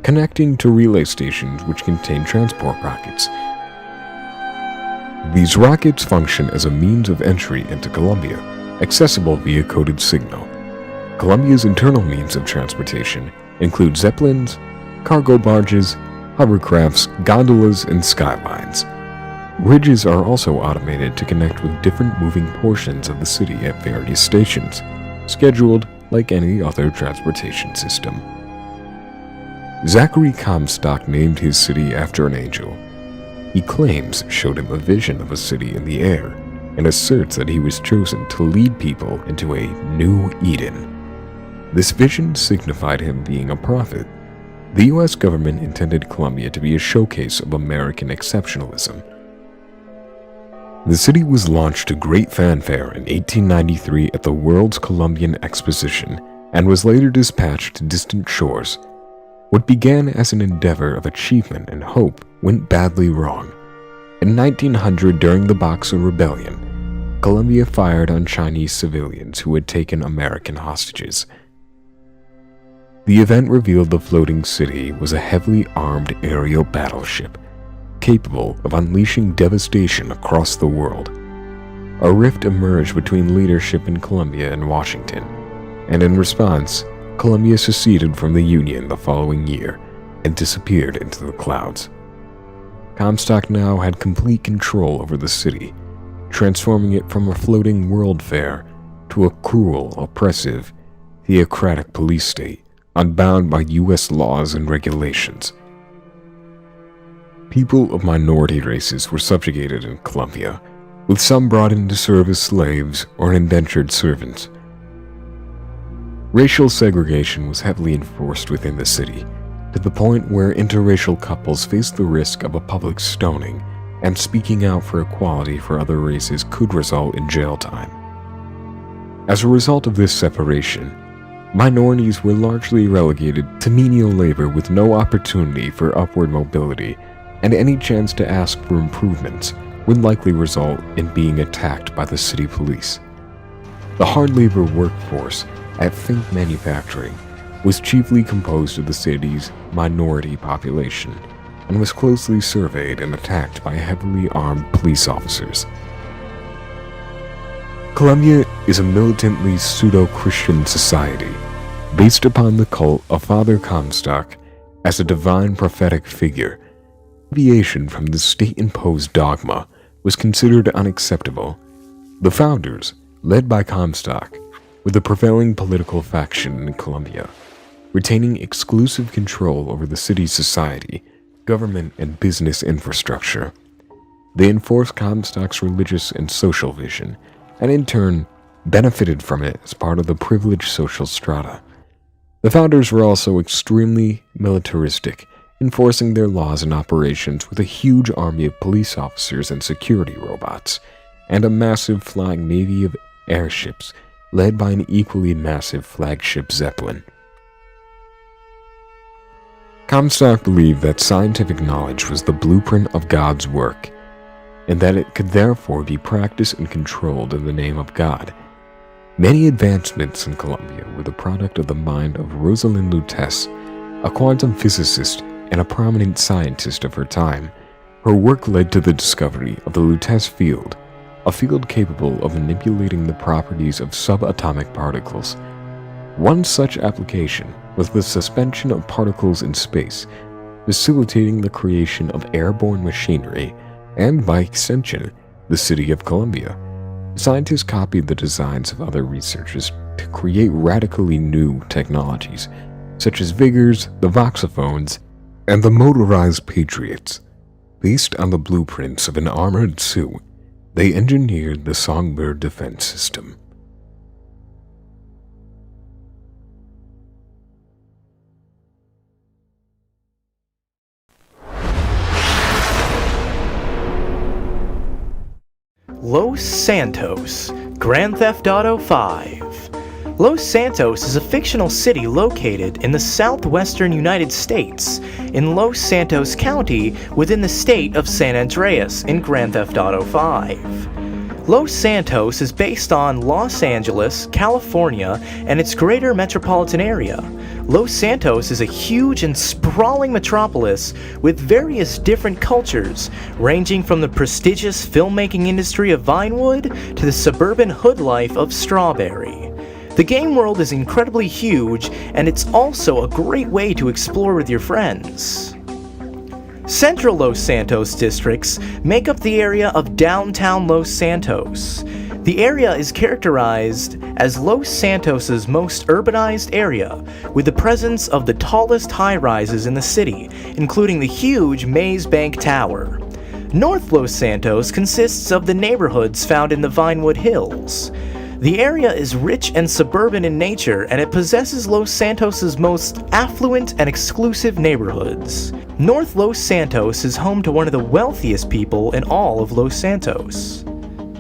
connecting to relay stations which contain transport rockets. These rockets function as a means of entry into Columbia, accessible via coded signal. Columbia's internal means of transportation include zeppelins, cargo barges, hovercrafts, gondolas, and skylines. Bridges are also automated to connect with different moving portions of the city at various stations, scheduled like any other transportation system. Zachary Comstock named his city after an angel. He claims showed him a vision of a city in the air and asserts that he was chosen to lead people into a new Eden. This vision signified him being a prophet. The US government intended Columbia to be a showcase of American exceptionalism. The city was launched to great fanfare in 1893 at the World's Columbian Exposition and was later dispatched to distant shores. What began as an endeavor of achievement and hope went badly wrong. In 1900, during the Boxer Rebellion, Columbia fired on Chinese civilians who had taken American hostages. The event revealed the floating city was a heavily armed aerial battleship, capable of unleashing devastation across the world. A rift emerged between leadership in Columbia and Washington, and in response, Columbia seceded from the Union the following year and disappeared into the clouds. Comstock now had complete control over the city, transforming it from a floating world fair to a cruel, oppressive, theocratic police state unbound by US laws and regulations. People of minority races were subjugated in Columbia, with some brought in to serve as slaves or indentured servants. Racial segregation was heavily enforced within the city, to the point where interracial couples faced the risk of a public stoning, and speaking out for equality for other races could result in jail time. As a result of this separation, minorities were largely relegated to menial labor with no opportunity for upward mobility, and any chance to ask for improvements would likely result in being attacked by the city police. The hard labor workforce at Fink Manufacturing was chiefly composed of the city's minority population and was closely surveyed and attacked by heavily armed police officers. Columbia is a militantly pseudo-Christian society based upon the cult of Father Comstock as a divine prophetic figure. Deviation from the state-imposed dogma was considered unacceptable. The founders, led by Comstock, were the prevailing political faction in Columbia, retaining exclusive control over the city's society, government, and business infrastructure. They enforced Comstock's religious and social vision, and in turn benefited from it as part of the privileged social strata. The founders were also extremely militaristic, enforcing their laws and operations with a huge army of police officers and security robots, and a massive flying navy of airships led by an equally massive flagship Zeppelin. Comstock believed that scientific knowledge was the blueprint of God's work, and that it could therefore be practiced and controlled in the name of God. Many advancements in Columbia were the product of the mind of Rosalind Lutece, a quantum physicist and a prominent scientist of her time. Her work led to the discovery of the Lutece field, a field capable of manipulating the properties of subatomic particles. One such application was the suspension of particles in space, facilitating the creation of airborne machinery and, by extension, the city of Columbia. Scientists copied the designs of other researchers to create radically new technologies, such as Vigors, the Voxophones, and the motorized Patriots. Based on the blueprints of an armored suit, they engineered the Songbird defense system. Los Santos, Grand Theft Auto 5. Los Santos is a fictional city located in the southwestern United States, in Los Santos County within the state of San Andreas in Grand Theft Auto 5. Los Santos is based on Los Angeles, California, and its greater metropolitan area. Los Santos is a huge and sprawling metropolis with various different cultures, ranging from the prestigious filmmaking industry of Vinewood to the suburban hood life of Strawberry. The game world is incredibly huge, and it's also a great way to explore with your friends. Central Los Santos districts make up the area of downtown Los Santos. The area is characterized as Los Santos's most urbanized area, with the presence of the tallest high-rises in the city, including the huge Maze Bank Tower. North Los Santos consists of the neighborhoods found in the Vinewood Hills. The area is rich and suburban in nature, and it possesses Los Santos's most affluent and exclusive neighborhoods. North Los Santos is home to one of the wealthiest people in all of Los Santos.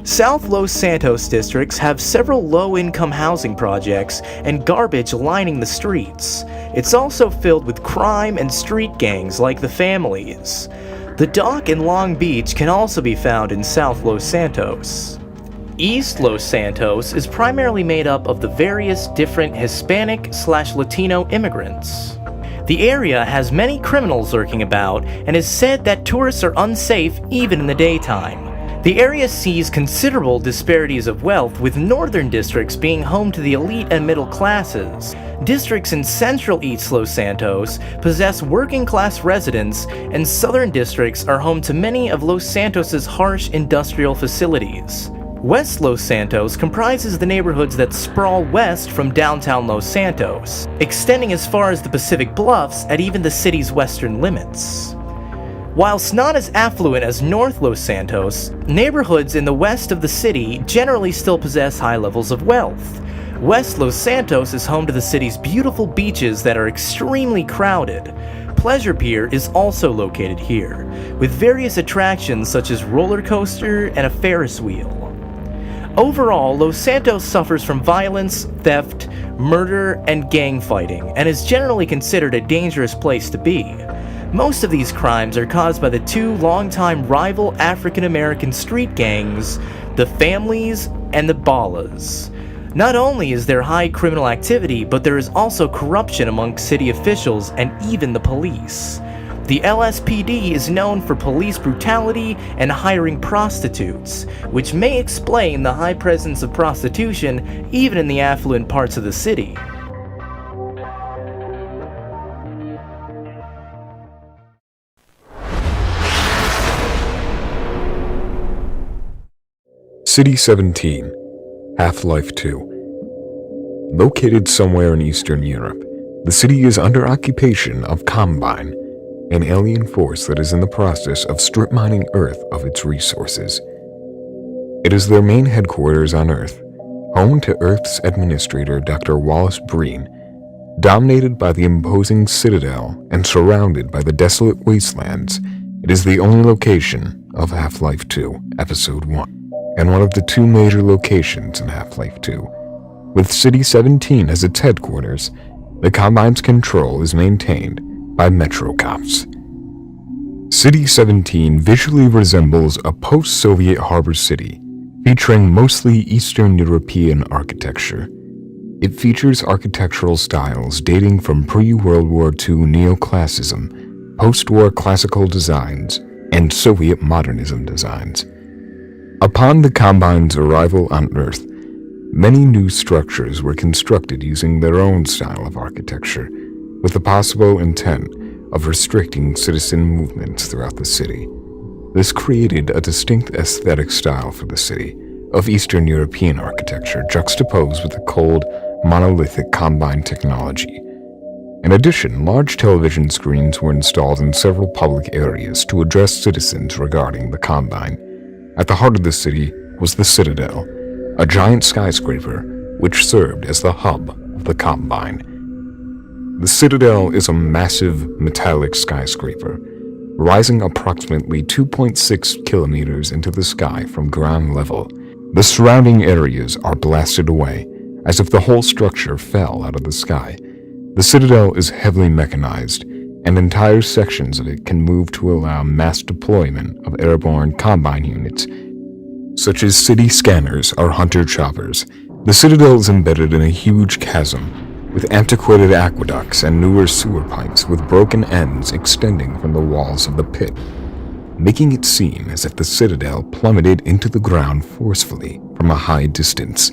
South Los Santos districts have several low-income housing projects and garbage lining the streets. It's also filled with crime and street gangs like the Families. The dock in Long Beach can also be found in South Los Santos. East Los Santos is primarily made up of the various different Hispanic/Latino immigrants. The area has many criminals lurking about and is said that tourists are unsafe even in the daytime. The area sees considerable disparities of wealth, with northern districts being home to the elite and middle classes. Districts in central East Los Santos possess working-class residents, and southern districts are home to many of Los Santos's harsh industrial facilities. West Los Santos comprises the neighborhoods that sprawl west from downtown Los Santos, extending as far as the Pacific Bluffs at even the city's western limits. Whilst not as affluent as North Los Santos, neighborhoods in the west of the city generally still possess high levels of wealth. West Los Santos is home to the city's beautiful beaches that are extremely crowded. Pleasure Pier is also located here, with various attractions such as roller coaster and a Ferris wheel. Overall, Los Santos suffers from violence, theft, murder, and gang fighting, and is generally considered a dangerous place to be. Most of these crimes are caused by the two longtime rival African-American street gangs, the Families and the Ballas. Not only is there high criminal activity, but there is also corruption among city officials and even the police. The LSPD is known for police brutality and hiring prostitutes, which may explain the high presence of prostitution even in the affluent parts of the city. City 17, Half-Life 2. Located somewhere in Eastern Europe, the city is under occupation of Combine, an alien force that is in the process of strip mining Earth of its resources. It is their main headquarters on Earth, home to Earth's administrator Dr. Wallace Breen, dominated by the imposing Citadel and surrounded by the desolate wastelands. It is the only location of Half-Life 2, Episode 1, and one of the two major locations in Half-Life 2. With City 17 as its headquarters, the Combine's control is maintained by Metro Cops. City 17 visually resembles a post-Soviet harbor city, featuring mostly Eastern European architecture. It features architectural styles dating from pre-World War II neoclassicism, post-war classical designs, and Soviet modernism designs. Upon the Combine's arrival on Earth, many new structures were constructed using their own style of architecture, with the possible intent of restricting citizen movements throughout the city. This created a distinct aesthetic style for the city, of Eastern European architecture juxtaposed with the cold, monolithic Combine technology. In addition, large television screens were installed in several public areas to address citizens regarding the Combine. At the heart of the city was the Citadel, a giant skyscraper which served as the hub of the Combine. The Citadel is a massive metallic skyscraper rising approximately 2.6 kilometers into the sky from ground level. The surrounding areas are blasted away, as if the whole structure fell out of the sky. The Citadel is heavily mechanized, and entire sections of it can move to allow mass deployment of airborne combine units, such as city scanners or hunter choppers. The Citadel is embedded in a huge chasm, with antiquated aqueducts and newer sewer pipes with broken ends extending from the walls of the pit, making it seem as if the Citadel plummeted into the ground forcefully from a high distance.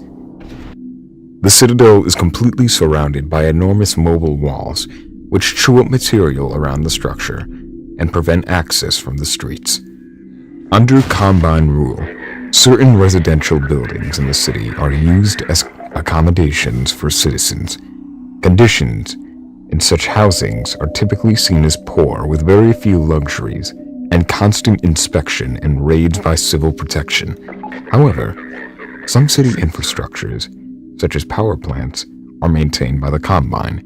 The Citadel is completely surrounded by enormous mobile walls, which chew up material around the structure and prevent access from the streets. Under Combine rule, certain residential buildings in the city are used as accommodations for citizens. Conditions in such housings are typically seen as poor, with very few luxuries and constant inspection and raids by civil protection. However, some city infrastructures, such as power plants, are maintained by the Combine,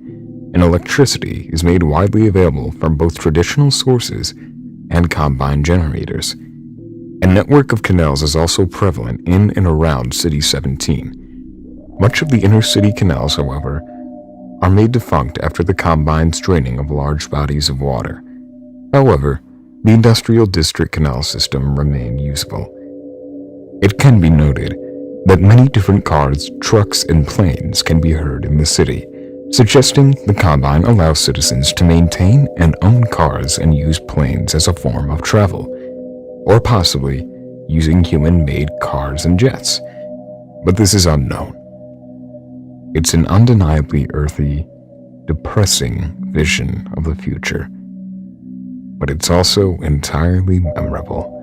and electricity is made widely available from both traditional sources and Combine generators. A network of canals is also prevalent in and around City 17. Much of the inner city canals, however, are made defunct after the Combine's draining of large bodies of water. However, the industrial district canal system remain usable. It can be noted that many different cars, trucks, and planes can be heard in the city, suggesting the Combine allows citizens to maintain and own cars and use planes as a form of travel, or possibly using human-made cars and jets. But this is unknown. It's an undeniably earthy, depressing vision of the future, but it's also entirely memorable.